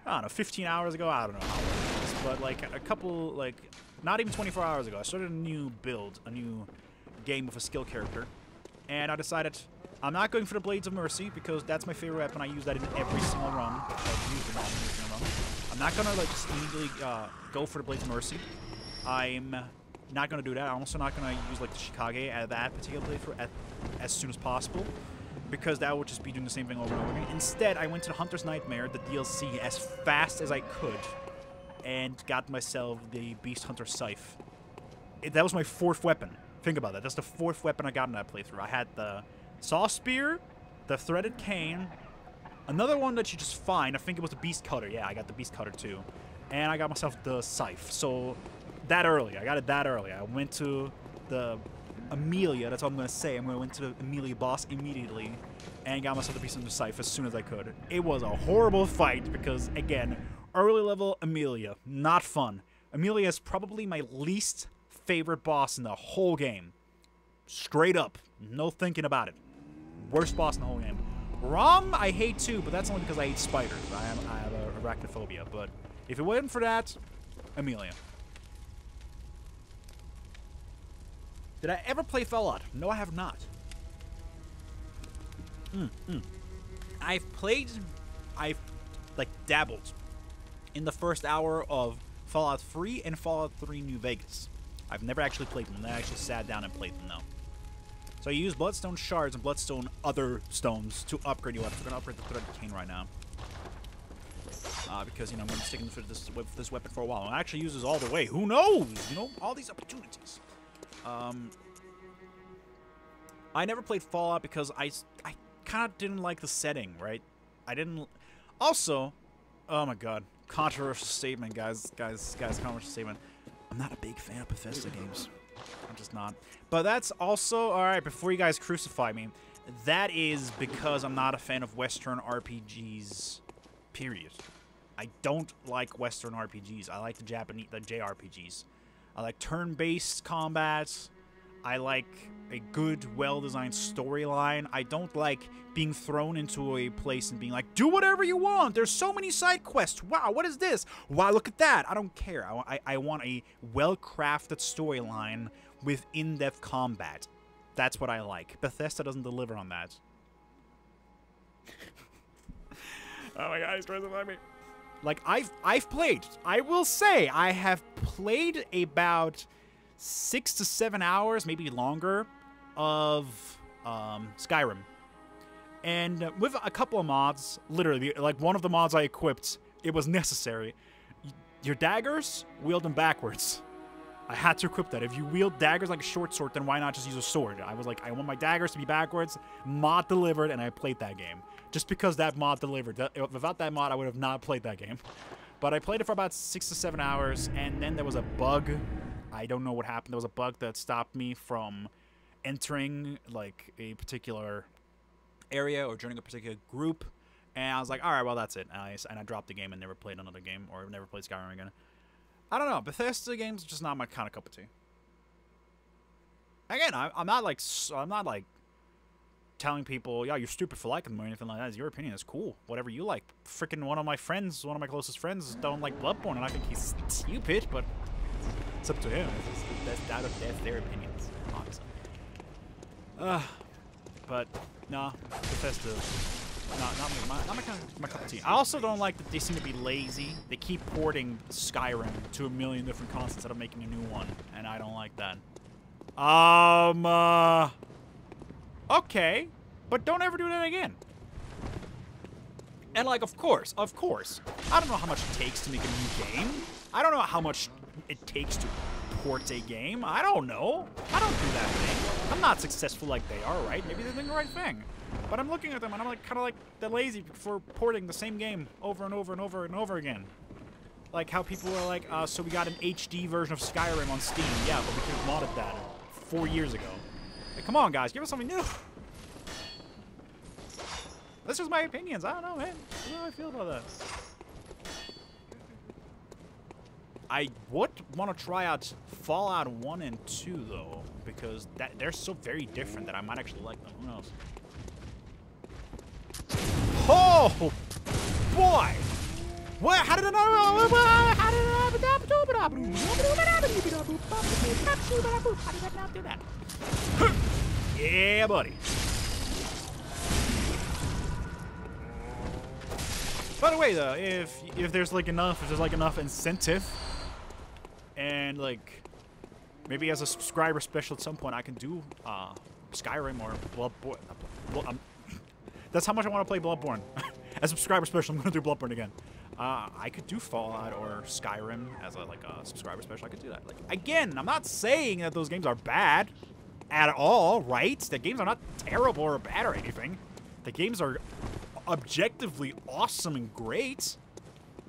I don't know, 15 hours ago? I don't know how long it is. But, like, a couple, like, not even 24 hours ago, I started a new build, a new game with a skill character. And I decided I'm not going for the Blades of Mercy, because that's my favorite weapon. I use that in every single run. I'm not going to, like, just immediately go for the Blades of Mercy. I'm not going to do that. I'm also not going to use, like, the Shikage at that particular playthrough as soon as possible, because that would just be doing the same thing over and over again. Instead, I went to the Hunter's Nightmare, the DLC, as fast as I could, and got myself the Beast Hunter Scythe. That was my 4th weapon. Think about that. That's the 4th weapon I got in that playthrough. I had the Saw Spear, the Threaded Cane, another one that you just find. I think it was the Beast Cutter. Yeah, I got the Beast Cutter too. And I got myself the Scythe. So, that early. I got it that early. I went to the Amelia. That's all I'm going to say. I went to the Amelia boss immediately and got myself the Beast Hunter Scythe as soon as I could. It was a horrible fight because, again, early level Amelia. Not fun. Amelia is probably my least favorite boss in the whole game. Straight up. No thinking about it. Worst boss in the whole game. Rom, I hate too, but that's only because I hate spiders. I have arachnophobia, but if it wasn't for that, Amelia. Did I ever play Fallout? No, I have not. I've like dabbled in the first hour of Fallout 3 and Fallout 3 New Vegas. I've never actually played them. I actually sat down and played them though. So you use Bloodstone Shards and Bloodstone other stones to upgrade your weapon. We're going to upgrade the Threaded Cane right now. Because, you know, I'm going to be sticking with this weapon for a while. I'll actually use this all the way. Who knows? You know, all these opportunities. I never played Fallout because I kind of didn't like the setting, right? I didn't... Also, oh my god. Controversial statement, guys, controversial statement. I'm not a big fan of Bethesda games. I'm just not. But that's also... Alright, before you guys crucify me, that is because I'm not a fan of Western RPGs, period. I don't like Western RPGs. I like the JRPGs. I like turn-based combat. I like a good, well-designed storyline. I don't like being thrown into a place and being like, do whatever you want. There's so many side quests. Wow, what is this? Wow, look at that. I don't care. I want a well-crafted storyline with in-depth combat. That's what I like. Bethesda doesn't deliver on that. Oh my god, he's trying to find me. Like, I've played. I will say, I have played about 6 to 7 hours, maybe longer, of Skyrim. And with a couple of mods, literally, like one of the mods I equipped, it was necessary. Your daggers, wield them backwards. I had to equip that. If you wield daggers like a short sword, then why not just use a sword? I was like, I want my daggers to be backwards. Mod delivered, and I played that game. Just because that mod delivered. Without that mod, I would have not played that game. But I played it for about 6 to 7 hours, and then there was a bug. I don't know what happened. There was a bug that stopped me from entering, like, a particular area or joining a particular group. And I was like, alright, well, that's it. And I dropped the game and never played another game, or never played Skyrim again. I don't know. Bethesda games are just not my kind of cup of tea. Again, I'm not like telling people, yeah, you're stupid for liking them or anything like that. It's your opinion. It's cool. Whatever you like. Freaking one of my closest friends, don't like Bloodborne, and I think he's stupid, but It's up to him. That's their opinions, obviously. But no, Bethesda, not my cup of tea. I also don't like that they seem to be lazy. They keep porting Skyrim to a million different consoles instead of making a new one, and I don't like that. Okay, but don't ever do that again. And like, of course, I don't know how much it takes to make a new game. I don't know how much it takes to port a game. I don't know. I don't do that thing. I'm not successful like they are, right? Maybe they're doing the right thing. But I'm looking at them and I'm like, kind of like they're lazy for porting the same game over and over and over and over again. Like how people are like, so we got an HD version of Skyrim on Steam. Yeah, but we could have modded that 4 years ago. Like, come on, guys, give us something new. That's just my opinions. I don't know, man. What do I feel about that? I would want to try out Fallout 1 and 2, though, because they're so very different that I might actually like them. Who knows? Oh, boy! What? How did I know? How did I not do that? Yeah, buddy. By the way, though, if there's like enough incentive, and like maybe as a subscriber special at some point, I can do Skyrim or Bloodborne. That's how much I want to play Bloodborne. As a subscriber special, I'm gonna do Bloodborne again. I could do Fallout or Skyrim as a subscriber special. I could do that. Like, again, I'm not saying that those games are bad at all, right? The games are not terrible or bad or anything. The games are objectively awesome and great.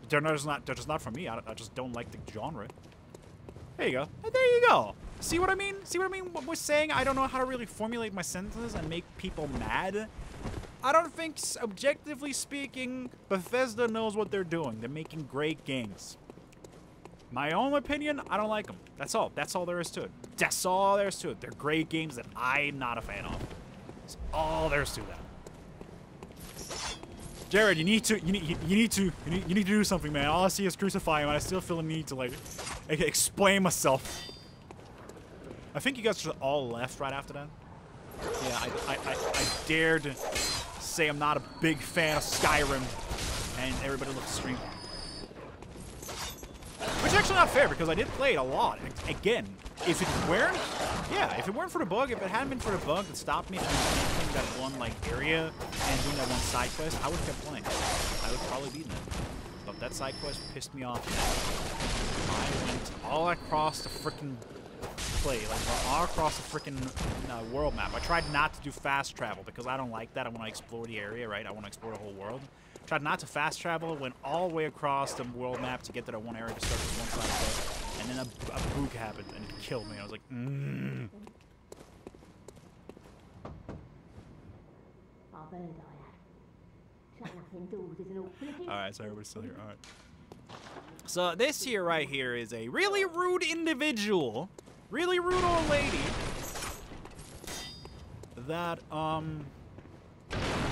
They're just not for me. I just don't like the genre. There you go. And there you go. See what I mean? See what I mean? What we're saying, I don't know how to really formulate my sentences and make people mad. I don't think, objectively speaking, Bethesda knows what they're doing. They're making great games. My own opinion, I don't like them. That's all. That's all there is to it. That's all there is to it. They're great games that I'm not a fan of. That's all there is to that. Jared, you need to do something, man. All I see is crucify him, and I still feel a need to like explain myself. I think you guys just all left right after that. Yeah, I dared say I'm not a big fan of Skyrim, and everybody left the stream. Which is actually not fair, because I did play it a lot. Again, if it weren't for the bug, if it hadn't been for the bug that stopped me from entering that one like area and doing that one side quest, I would have kept playing. I would probably beaten it. But that side quest pissed me off. I went all across the frickin' all across the frickin' world map. I tried not to do fast travel because I don't like that. I want to explore the area, right? I want to explore the whole world. Tried not to fast travel, went all the way across the world map to get to that one area to start this one side quest, and then a book happened and it killed me. I was like, Alright, so everybody's still here. Alright. So this here right here is a really rude individual. Really rude old lady that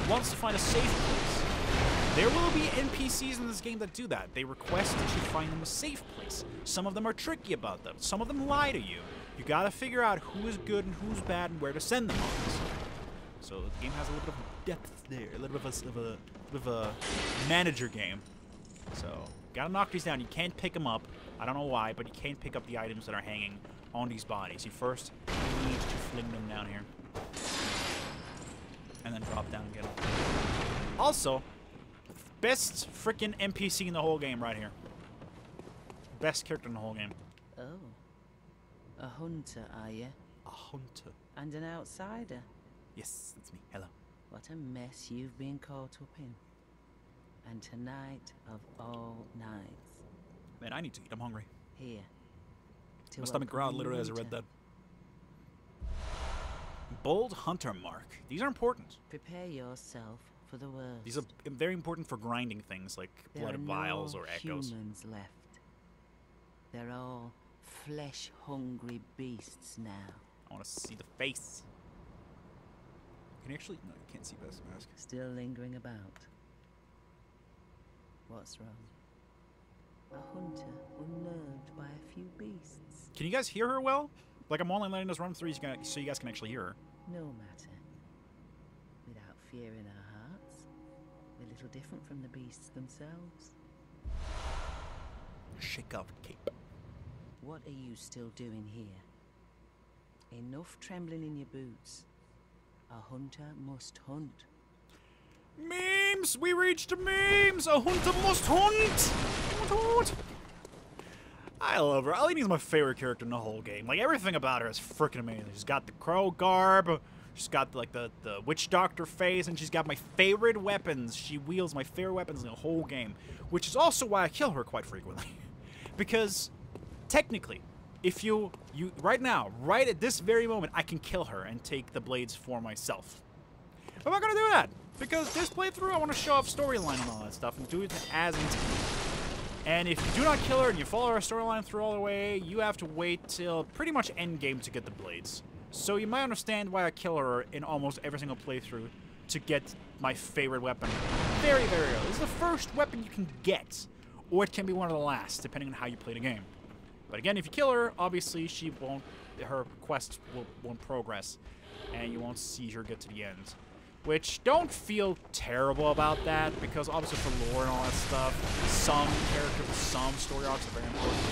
wants to find a safe place. There will be NPCs in this game that do that. They request that you find them a safe place. Some of them are tricky about them. Some of them lie to you. You gotta figure out who is good and who's bad and where to send them on. So the game has a little bit of depth there, a little bit of a manager game. So gotta knock these down. You can't pick them up. I don't know why, but you can't pick up the items that are hanging on these bodies. You first need to fling them down here. And then drop down and get them. Also, best freaking NPC in the whole game right here. Best character in the whole game. Oh. A hunter, are you? A hunter. And an outsider? Yes, that's me. Hello. What a mess you've been caught up in. And tonight of all nights. Man, I need to eat. I'm hungry. Here. My stomach growled literally as I read that. Bold hunter mark. These are important. Prepare yourself for the worst. These are very important for grinding things like blood vials or echoes. There are no humans left. They're all flesh-hungry beasts now. I want to see the face. Can you actually? No, you can't see past the mask. Still lingering about. What's wrong? A hunter unnerved by a few beasts. Can you guys hear her well? Like, I'm only letting this run through so you guys can actually hear her. No matter. Without fear in our hearts, we're little different from the beasts themselves. Shake off cape. What are you still doing here? Enough trembling in your boots. A hunter must hunt. Memes! We reached memes! A hunter must hunt! Hunt! I love her. Eileen is my favorite character in the whole game. Like, everything about her is freaking amazing. She's got the crow garb, she's got, like, the witch doctor face, and she's got my favorite weapons. She wields my favorite weapons in the whole game, which is also why I kill her quite frequently. Because, technically, if you right now, right at this very moment, I can kill her and take the blades for myself. But I'm not gonna do that, because this playthrough, I want to show off storyline and all that stuff, and do it as intended. And if you do not kill her and you follow her storyline through all the way, you have to wait till pretty much endgame to get the blades. So you might understand why I kill her in almost every single playthrough to get my favorite weapon very, very early. This is the first weapon you can get, or it can be one of the last, depending on how you play the game. But again, if you kill her, obviously her quest won't progress, and you won't see her get to the end. Which, don't feel terrible about that, because obviously for lore and all that stuff, some characters, some story arcs are very important.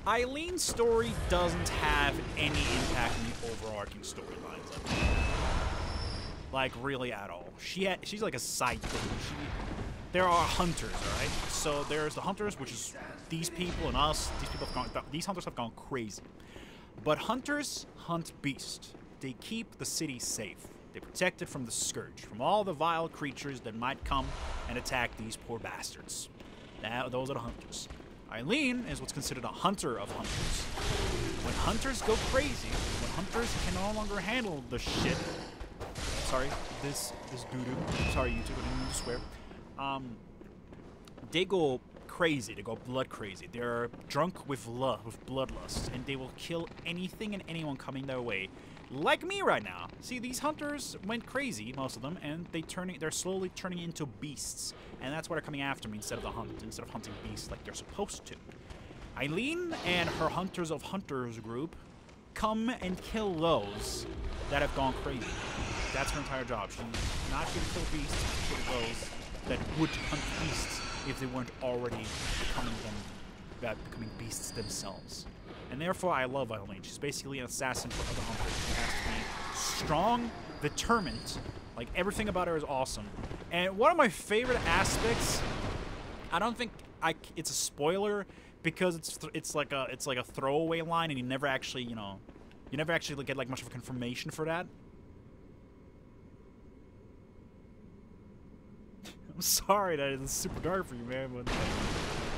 Eileen's story doesn't have any impact on the overarching storylines of it. Like, really at all. She's like a side thing. There are hunters, alright? So there's the hunters, which is these people and us. These hunters have gone crazy. But hunters hunt beasts. They keep the city safe. They protect it from the scourge, from all the vile creatures that might come and attack these poor bastards. Now, those are the hunters. Eileen is what's considered a hunter of hunters. When hunters go crazy, when hunters can no longer handle the shit. Sorry, this doo-doo. Sorry, YouTube, I didn't mean to swear. They go crazy. They go blood crazy. They're drunk with love, with bloodlust, and they will kill anything and anyone coming their way. Like me right now. See, these hunters went crazy, most of them, and they're slowly turning into beasts. And that's why they're coming after me instead of hunting beasts like they're supposed to. Eileen and her Hunters of Hunters group come and kill those that have gone crazy. That's her entire job. She's not here to kill beasts, she's here to kill those that would hunt beasts if they weren't already becoming beasts themselves. And therefore, I love Eileen. She's basically an assassin for other hunters. She has to be strong, determined. Like, everything about her is awesome. And one of my favorite aspects, I don't think it's a spoiler because it's like a throwaway line, and you never actually get like much of a confirmation for that. I'm sorry that it's super dark for you, man, but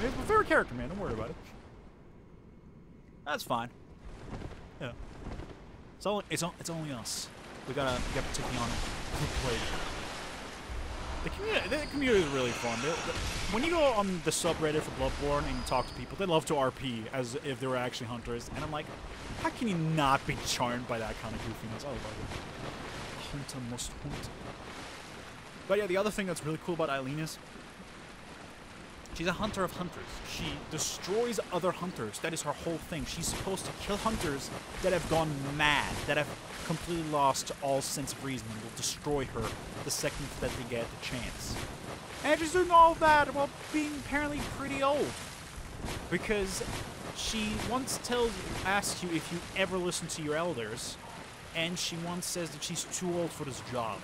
it's my favorite character, man. Don't worry about it. That's fine. Yeah. It's only us. We gotta take me on who played. The community is really fun. When you go on the subreddit for Bloodborne and you talk to people, they love to RP as if they were actually hunters. And I'm like, how can you not be charmed by that kind of goofiness? I love it. Hunter must hunt. But yeah, the other thing that's really cool about Eileen is she's a hunter of hunters. She destroys other hunters. That is her whole thing. She's supposed to kill hunters that have gone mad, that have completely lost all sense of reason, and will destroy her the second that they get the chance. And she's doing all of that while being apparently pretty old. Because she once asks you if you ever listen to your elders, and she once says that she's too old for this job.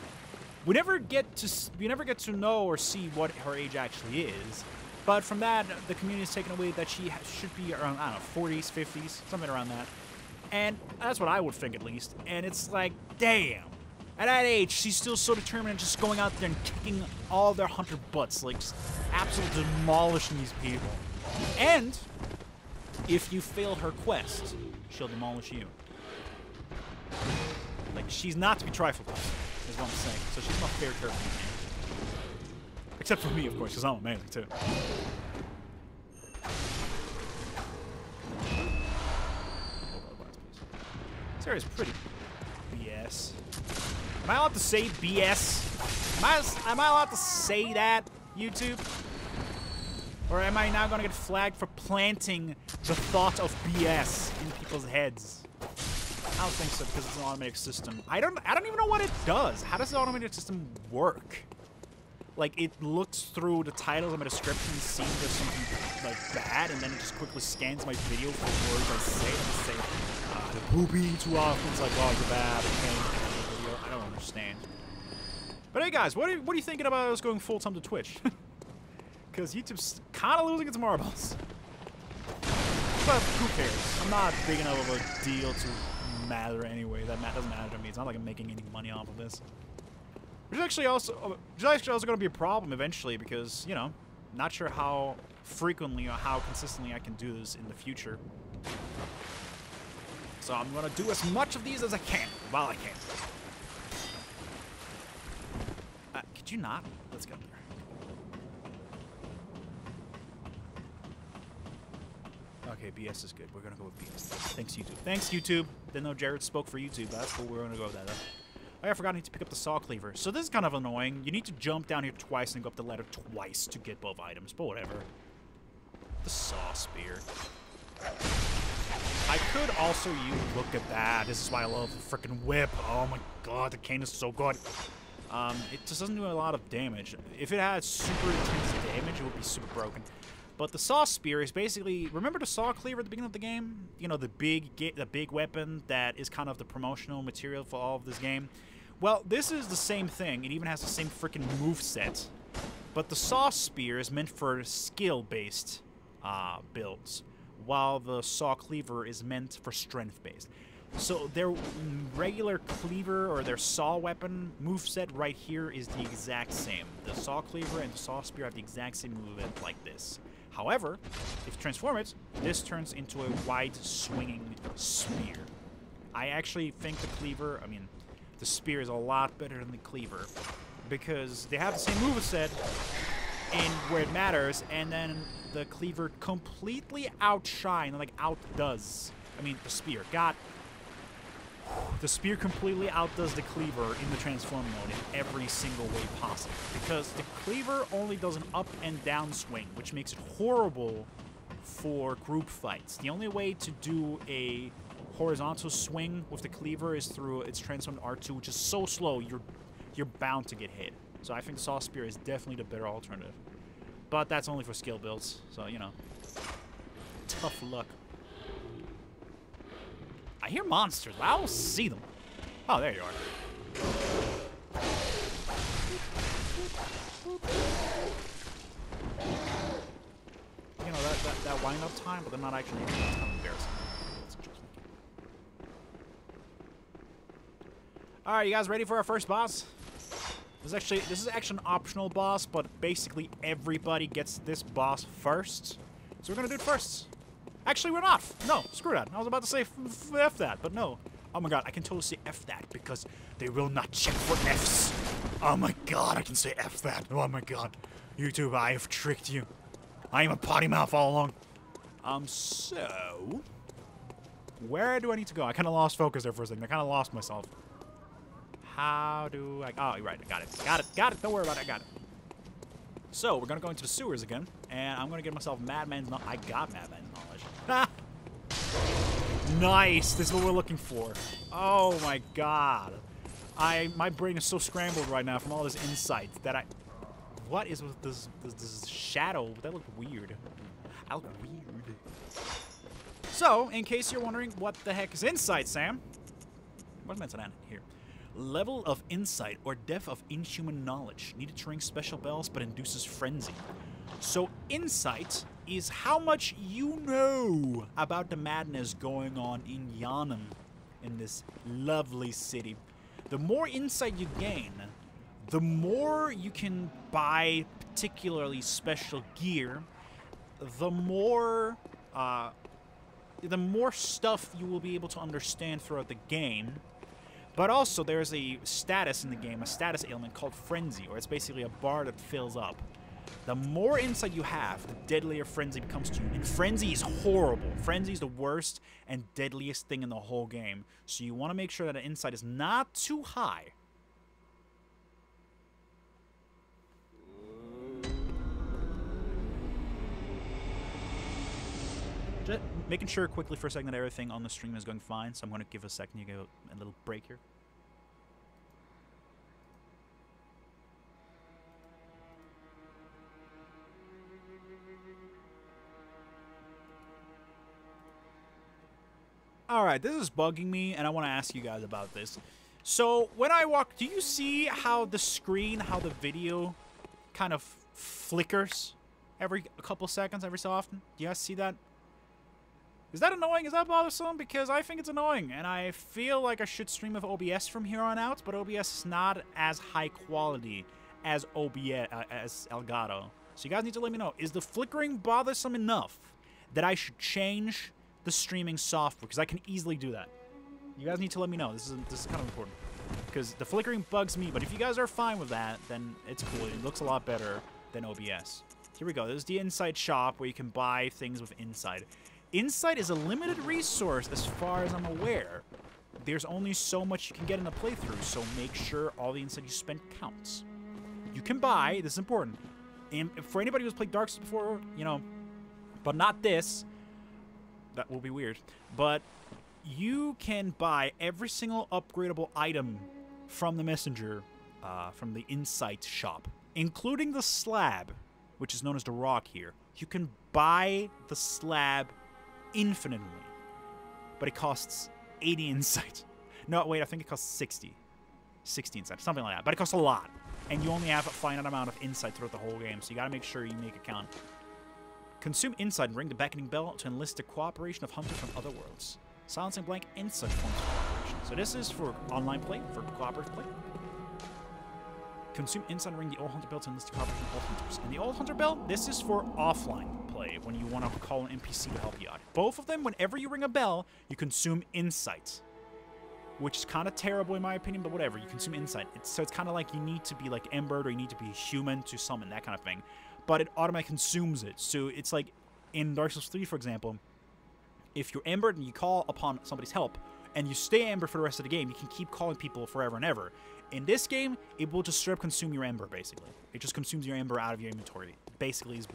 We never get to know or see what her age actually is. But from that, the community has taken away that she should be around, I don't know, 40s, 50s, something around that. And that's what I would think, at least. And it's like, damn. At that age, she's still so determined and just going out there and kicking all their hunter butts. Like, just absolutely demolishing these people. And if you fail her quest, she'll demolish you. Like, she's not to be trifled with, is what I'm saying. So she's my favorite character in the game. Except for me, of course, because I'm amazing, too. This area is pretty BS. Am I allowed to say BS? Am I allowed to say that, YouTube? Or am I now gonna get flagged for planting the thought of BS in people's heads? I don't think so because it's an automatic system. I don't even know what it does. How does the automated system work? Like, it looks through the titles of my description, sees there's something like bad, and then it just quickly scans my video for words I say. And say, the poopy too often. It's like, oh, you're bad. Okay, video. I don't understand. But hey, guys, what are you thinking about us going full time to Twitch? Because YouTube's kind of losing its marbles. But who cares? I'm not big enough of a deal to matter anyway. That doesn't matter to me. It's not like I'm making any money off of this. Which is actually also going to be a problem eventually because, you know, not sure how frequently or how consistently I can do this in the future. So I'm going to do as much of these as I can while I can. Could you not? Let's get there. Okay, BS is good. We're gonna go with BS. Thanks, YouTube. Thanks, YouTube. Didn't know Jared spoke for YouTube. That's cool. We're gonna go with that. Oh, I forgot I need to pick up the saw cleaver. So this is kind of annoying. You need to jump down here twice and go up the ladder twice to get both items, but whatever. The saw spear. I could also use... Look at that. This is why I love the freaking whip. Oh my god, the cane is so good. It just doesn't do a lot of damage. If it had super intense damage, it would be super broken. But the saw spear is basically... Remember the saw cleaver at the beginning of the game? You know, the big weapon that is kind of the promotional material for all of this game? Well, this is the same thing. It even has the same freaking moveset. But the saw spear is meant for skill-based builds, while the saw cleaver is meant for strength-based. So their regular cleaver or their saw weapon moveset right here is the exact same. The saw cleaver and the saw spear have the exact same movement like this. However, if you transform it, this turns into a wide swinging spear. I actually think the cleaver, the spear is a lot better than the cleaver because they have the same moveset in where it matters, and then the cleaver completely outdoes the spear. The spear completely outdoes the cleaver in the transform mode in every single way possible. Because the cleaver only does an up and down swing, which makes it horrible for group fights. The only way to do a horizontal swing with the cleaver is through its transform R2, which is so slow you're bound to get hit. So I think the saw spear is definitely the better alternative. But that's only for skill builds, so you know. Tough luck. I hear monsters, but I don't see them. Oh, there you are. You know, that wind-up time, but they're not actually... That's kind of embarrassing. That's interesting. Alright, you guys ready for our first boss? This is actually an optional boss, but basically everybody gets this boss first. So we're gonna do it first. Actually, we're not. No, screw that. I was about to say F that, but no. Oh my god, I can totally say F that because they will not check for Fs. Oh my god, I can say F that. Oh my god. YouTube, I have tricked you. I am a potty mouth all along. So... Where do I need to go? I kind of lost focus there for a second. I kind of lost myself. How do I... Oh, right, I got it. Got it. Don't worry about it, I got it. So, we're gonna go into the sewers again, and I'm gonna get myself Madman's knowledge. I got Madman's knowledge. Ha! Nice! This is what we're looking for. Oh my god. My brain is so scrambled right now from all this insight that I... What is with this shadow? That looked weird. I look weird. So, in case you're wondering what the heck is insight, Sam? What's meant to end here? Level of insight or depth of inhuman knowledge. Needed to ring special bells but induces frenzy. So insight is how much you know about the madness going on in Yharnam, in this lovely city. The more insight you gain, the more you can buy particularly special gear, the more stuff you will be able to understand throughout the game. But also, there's a status in the game, a status ailment called Frenzy, or it's basically a bar that fills up. The more insight you have, the deadlier Frenzy becomes to you. And Frenzy is horrible. Frenzy is the worst and deadliest thing in the whole game. So you want to make sure that the insight is not too high. Just making sure quickly for a second that everything on the stream is going fine, so I'm going to give a second. You go a little break here. Alright, this is bugging me, and I want to ask you guys about this. So, when I walk, do you see how the screen, how the video kind of flickers every couple seconds, every so often? Do you guys see that? Is that annoying? Is that bothersome? Because I think it's annoying, and I feel like I should stream with OBS from here on out, but OBS is not as high quality as OBS, as Elgato. So you guys need to let me know, is the flickering bothersome enough that I should change the streaming software? Because I can easily do that. You guys need to let me know. This is kind of important. Because the flickering bugs me, but if you guys are fine with that, then it's cool. It looks a lot better than OBS. Here we go. This is the Inside shop where you can buy things with Inside. Inside is a limited resource as far as I'm aware. There's only so much you can get in a playthrough, so make sure all the Inside you spend counts. You can buy, this is important, and for anybody who's played Dark Souls before, you know, but not this, that will be weird, but you can buy every single upgradable item from the messenger, from the Insight shop, including the slab, which is known as the rock here. You can buy the slab infinitely, but it costs 80 insight. No, wait, I think it costs 60. 60 insight, something like that, but it costs a lot, and you only have a finite amount of insight throughout the whole game, so you gotta make sure you make it count. Consume Insight and ring the beckoning bell to enlist the cooperation of hunters from other worlds. Silencing blank Insight forms of cooperation. So this is for online play, for cooperative play. Consume Insight and ring the Old Hunter bell to enlist the cooperation of all hunters. And the Old Hunter bell, this is for offline play, when you want to call an NPC to help you out. Both of them, whenever you ring a bell, you consume Insight. Which is kind of terrible in my opinion, but whatever, you consume Insight. So it's kind of like you need to be like Embered or you need to be human to summon, that kind of thing. But it automatically consumes it. So it's like in Dark Souls 3, for example, if you're Embered and you call upon somebody's help, and you stay Ember for the rest of the game, you can keep calling people forever and ever. In this game, it will just straight up consume your Ember, basically. It just consumes your Ember out of your inventory. Basically is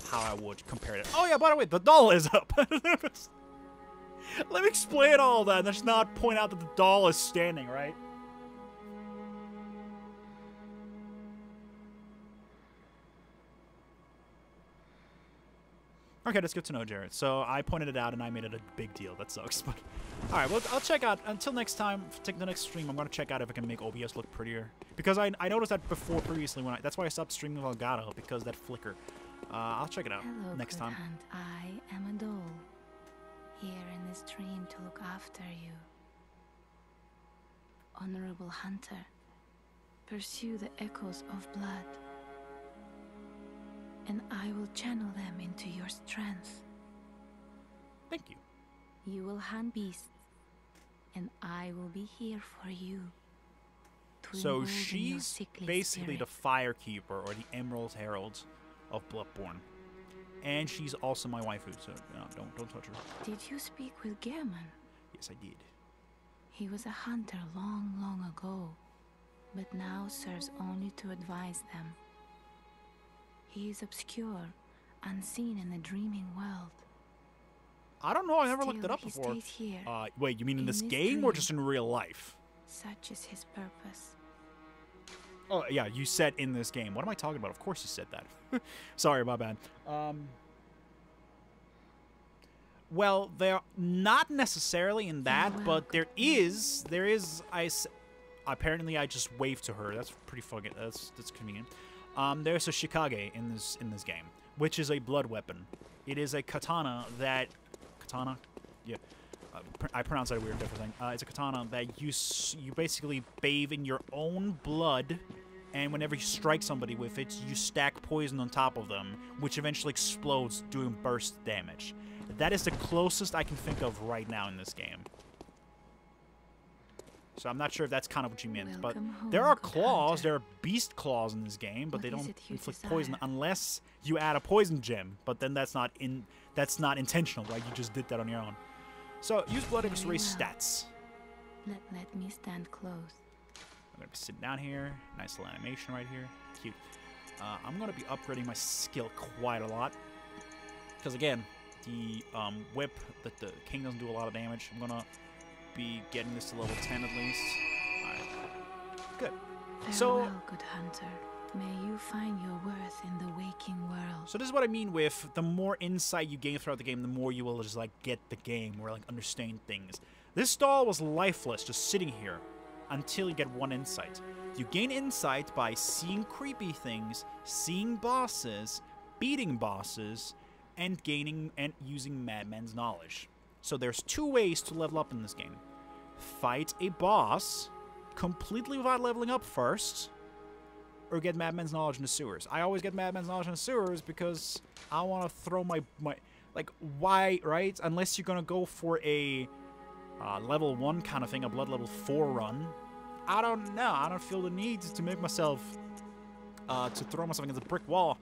how I would compare it. Oh yeah, by the way, the doll is up! Let me explain all that, and let's not point out that the doll is standing, right? Okay, that's good to know, Jared. So I pointed it out and I made it a big deal. That sucks, but... Alright, well, I'll check out... Until next time, take the next stream, I'm going to check out if I can make OBS look prettier. Because I noticed that before previously when that's why I stopped streaming with Elgato, because that flicker. I'll check it out next time. And I am a doll, here in this dream to look after you. Honorable hunter, pursue the echoes of blood, and I will channel them into your strength. Thank you. You will hunt beasts, and I will be here for you. So she's basically the Firekeeper or the Emerald Herald of Bloodborne. And she's also my waifu, so no, don't touch her. Did you speak with Gehrman? Yes, I did. He was a hunter long, long ago, but now serves only to advise them. He is obscure, unseen in the dreaming world. I don't know, I never Still, looked it up he before. stays here, wait, you mean in this this game or dream. just in real life? Such is his purpose. Oh, yeah, you said in this game. What am I talking about? Of course you said that. Sorry, my bad. Well, they're not necessarily in that, but there is, apparently I just waved to her. That's pretty fucking, that's convenient. There's a Shikage in this game, which is a blood weapon. It is a katana that, yeah, I pronounce that weird different thing. It's a katana that you basically bathe in your own blood, and whenever you strike somebody with it, you stack poison on top of them, which eventually explodes, doing burst damage. That is the closest I can think of right now in this game. So I'm not sure if that's kind of what you meant, but there are claws, there are beast claws in this game, but they don't inflict poison unless you add a poison gem. But then that's not intentional, right? You just did that on your own. So use blood to raise stats. Let me stand close. I'm gonna be sitting down here. Nice little animation right here. Cute. I'm gonna be upgrading my skill quite a lot. Because again, the whip that the king doesn't do a lot of damage. I'm gonna be getting this to level 10 at least. Alright. Good. Farewell, good hunter. May you find your worth in the waking world. So this is what I mean with the more insight you gain throughout the game, the more you will just like get the game or like understand things. This doll was lifeless, just sitting here until you get one insight. You gain insight by seeing creepy things, seeing bosses, beating bosses, and gaining and using Madman's knowledge. So there's 2 ways to level up in this game. Fight a boss completely without leveling up first, or get Madman's knowledge in the sewers. I always get Madman's knowledge in the sewers because I want to throw my like, why, right? Unless you're gonna go for a level 1 kind of thing, a blood level 4 run. I don't know. I don't feel the need to make myself to throw myself against a brick wall.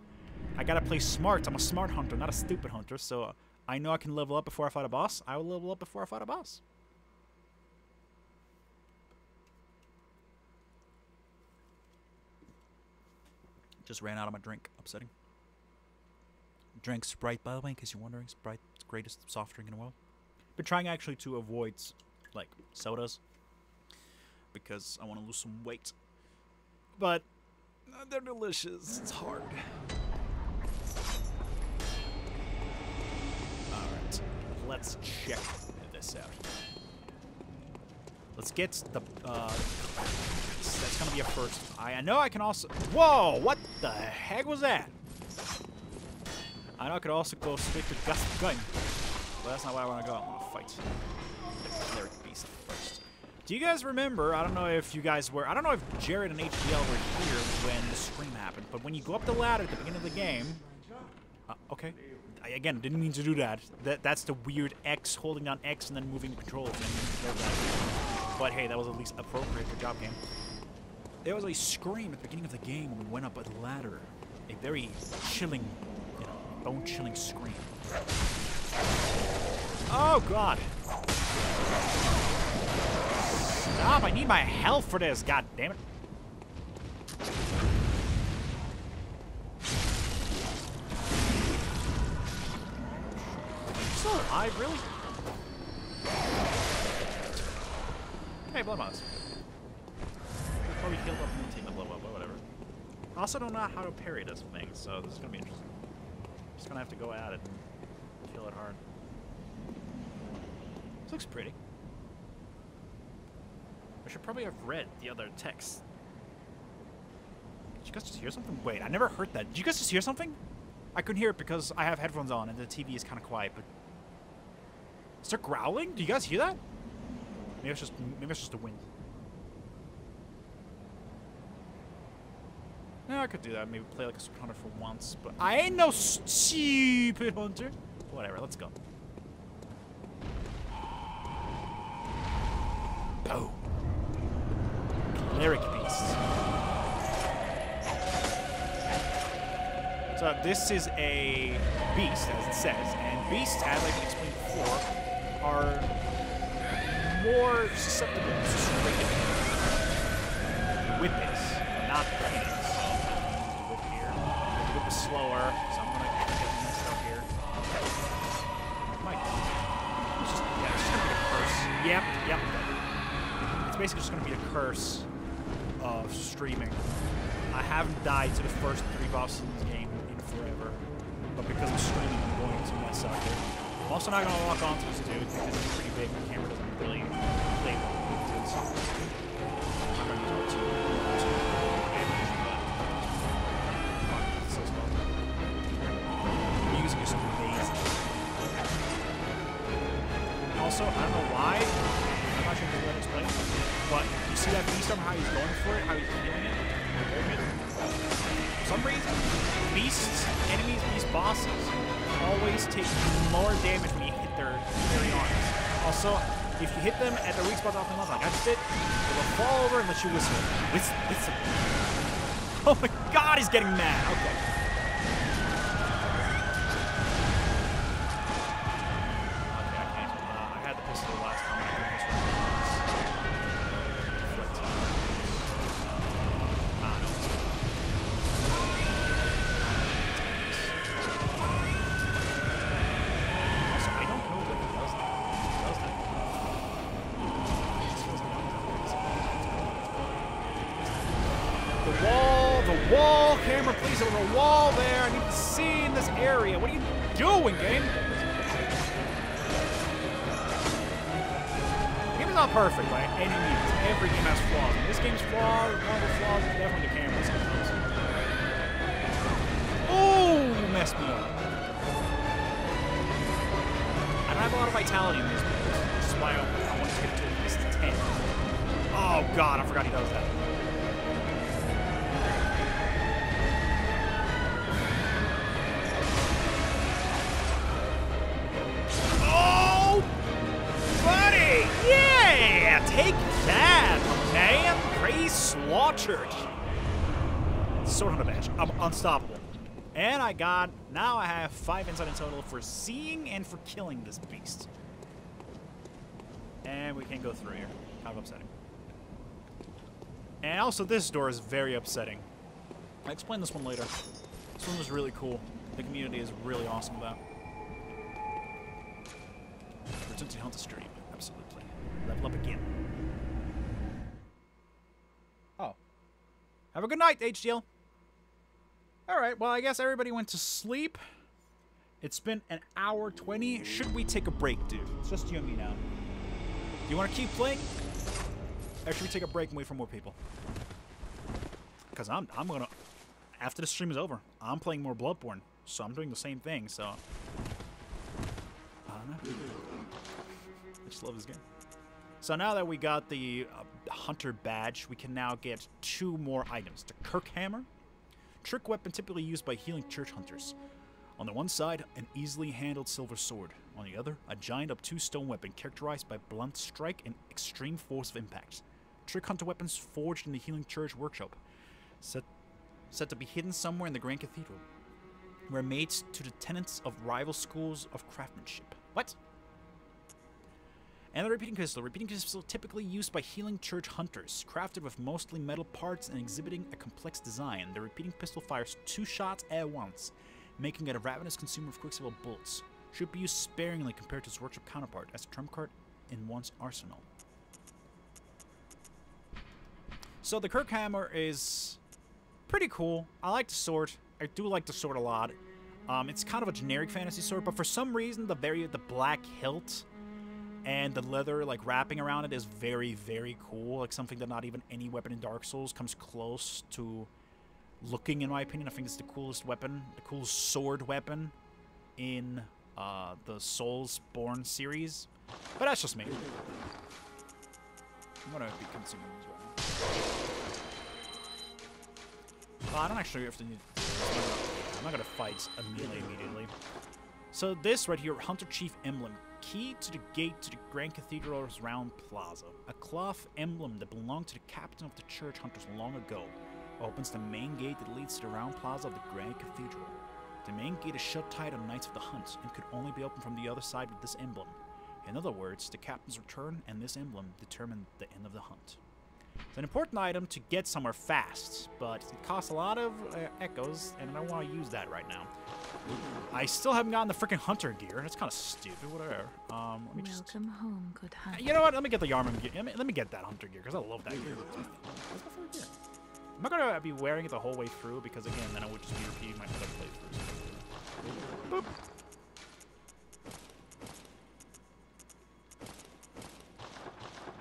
I gotta play smart. I'm a smart hunter, not a stupid hunter. So I know I can level up before I fight a boss. I will level up before I fight a boss. Just ran out of my drink. Upsetting. Drank Sprite, by the way, in case you're wondering. Sprite is the greatest soft drink in the world. Been trying actually to avoid, like, sodas. Because I want to lose some weight. But they're delicious. It's hard. Alright. Let's check this out. Let's get the, that's gonna be a first. I know I can also... Whoa! What the heck was that? I know I could also go straight to Gust Gun. But that's not where I want to go. I want to fight the Cleric Beast first. Do you guys remember, I don't know if you guys were... I don't know if Jared and HDL were here when the scream happened, but when you go up the ladder at the beginning of the game... okay. Again, didn't mean to do that. That's the weird X, holding down X and then moving the controls. But hey, that was at least appropriate. Good job, game. There was a scream at the beginning of the game when we went up a ladder. A very chilling, you know, bone-chilling scream. Oh, God. Stop, I need my health for this, god damn it. Still alive, really? Hey, Blood Mouse. Probably healed up in the team of Blood Mouse, but whatever. I also don't know how to parry this thing, so this is gonna be interesting. Just gonna have to go at it and kill it hard. This looks pretty. I should probably have read the other text. Did you guys just hear something? Wait, I never heard that. Did you guys just hear something? I couldn't hear it because I have headphones on and the TV is kind of quiet, but... Is there growling? Do you guys hear that? Maybe it's just the wind. Yeah, I could do that. Maybe play like a stupid hunter for once, but I ain't no stupid hunter. Whatever, let's go. Oh. Cleric Beast. So this is a beast, as it says, and beasts, as I explained before, are more susceptible to striking. The whip is, not the hands. The whip here. The whip is slower, so I'm gonna get messed up here. It's just gonna be a curse. Yep. It's basically just gonna be a curse of streaming. I haven't died to the first 3 bosses in this game in forever, but because of streaming, I'm going to mess up here. I'm also not going to lock onto this dude because it's pretty big. The camera doesn't really play well with it. So I'm going to use R2 damage, but it's so slow. The music is amazing. Also, I don't know why. I'm not sure if I'm explain, but you see that beast armor, how he's going for it, how he's healing it? For some reason, beasts, enemies, beast bosses always take more damage when you hit their very arms. Also, if you hit them at the weak spots off the muscle, like I just did, they will fall over and let you whistle. Whistle. Oh my god, he's getting mad. Okay. Okay, I can't. I had the pistol last time. I couldn't just run He's over a wall there. I need to see in this area. What are you doing, game? The game is not perfect by any means. Every game has flaws. And this game's flaws, one of the flaws is definitely the camera sometimes. Oh, messed me up. I don't have a lot of vitality in these games, which is why I want to get to at least 10. Oh god, I forgot he does that. Oh, buddy! Yeah! Take that, man! Praise slaughtered. Sword Hunter badge. I'm unstoppable. And now I have 5 insight in total for seeing and for killing this beast. And we can't go through here. Kind of upsetting. And also this door is very upsetting. I'll explain this one later. This one was really cool. The community is really awesome about it. Return to Hunter stream. Absolutely. Level up again. Oh. Have a good night, HDL. Alright, well, I guess everybody went to sleep. It's been an hour 20. Should we take a break, dude? It's just you and me now. Do you want to keep playing? Or should we take a break and wait for more people? Because I'm gonna... After the stream is over, I'm playing more Bloodborne. So I'm doing the same thing, so... I don't know. I just love this game. So now that we got the Hunter badge, we can now get 2 more items. The Kirk Hammer. Trick weapon typically used by healing church hunters. On the one side, an easily handled silver sword. On the other, a giant obtuse stone weapon characterized by blunt strike and extreme force of impact. Trick hunter weapons forged in the healing church workshop. Said to be hidden somewhere in the Grand Cathedral. Were made to the tenets of rival schools of craftsmanship. What? And the repeating pistol. Repeating pistol typically used by healing church hunters, crafted with mostly metal parts and exhibiting a complex design. The repeating pistol fires 2 shots at once, making it a ravenous consumer of quicksilver bullets. Should be used sparingly compared to its workshop counterpart as a trump card in one's arsenal. So the Kirk Hammer is pretty cool. I like the sword. I do like the sword a lot. It's kind of a generic fantasy sword, but for some reason the black hilt and the leather, like, wrapping around it is very, very cool. Like, something that not even any weapon in Dark Souls comes close to looking, in my opinion. I think it's the coolest weapon, the coolest sword weapon in the Soulsborne series. But that's just me. I'm gonna be consuming these right now. I don't actually have to need... I'm not gonna fight immediately. So this right here, Hunter Chief Emblem. Key to the gate to the Grand Cathedral's round plaza. A cloth emblem that belonged to the captain of the church hunters long ago. Opens the main gate that leads to the round plaza of the Grand Cathedral. The main gate is shut tight on nights of the hunt and could only be opened from the other side with this emblem. In other words, the captain's return and this emblem determine the end of the hunt. It's an important item to get somewhere fast, but it costs a lot of echoes, and I don't want to use that right now. I still haven't gotten the freaking hunter gear. That's kind of stupid. Whatever. Let me just... Welcome home, good hunter. You know what? Let me get the Yarman gear. Let me get that hunter gear because I love that gear. That's my favorite gear. I'm not gonna be wearing it the whole way through because again, then I would just be repeating my other playthroughs. Boop.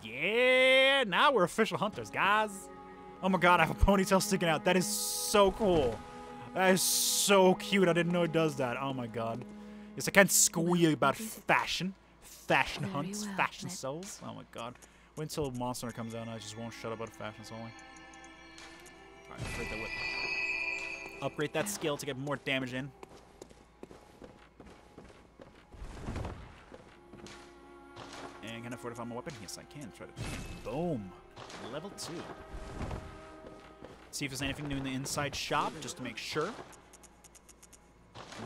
Yeah, now we're official hunters, guys. Oh my god, I have a ponytail sticking out. That is so cool. That is so cute. I didn't know it does that. Oh my god. Yes, I can't squeal about fashion. Fashion hunts, fashion souls. Oh my god. Wait until Monster Hunter comes out and I just won't shut up about fashion only. Alright, upgrade that whip. Upgrade that skill to get more damage in. And can I fortify my weapon? Yes, I can. Try to. Boom. Level 2. See if there's anything new in the inside shop, just to make sure.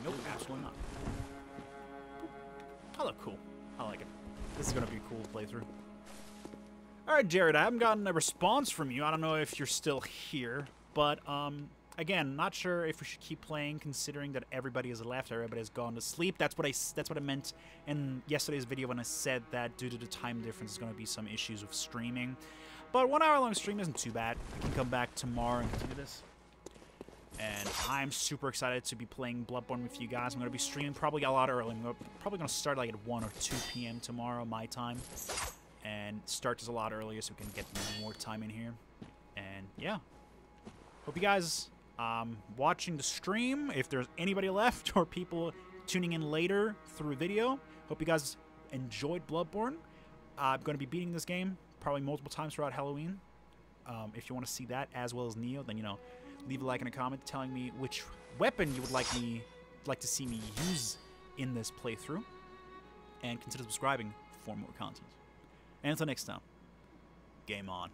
Nope, absolutely not. I look cool. I like it. This is going to be a cool playthrough. Alright, Jared, I haven't gotten a response from you. I don't know if you're still here. But, again, not sure if we should keep playing, considering that everybody has left, everybody has gone to sleep. That's what I meant in yesterday's video when I said that due to the time difference, there's going to be some issues with streaming. But 1 hour long stream isn't too bad. I can come back tomorrow and continue this. And I'm super excited to be playing Bloodborne with you guys. I'm going to be streaming probably a lot early. I'm probably going to start like at 1 or 2 p.m. tomorrow, my time. And start just a lot earlier so we can get more time in here. And yeah. Hope you guys watching the stream. If there's anybody left or people tuning in later through video, hope you guys enjoyed Bloodborne. I'm going to be beating this game probably multiple times throughout Halloween. If you want to see that as well as Neo, then, you know, leave a like and a comment telling me which weapon you would like to see me use in this playthrough. And consider subscribing for more content. And until next time, game on.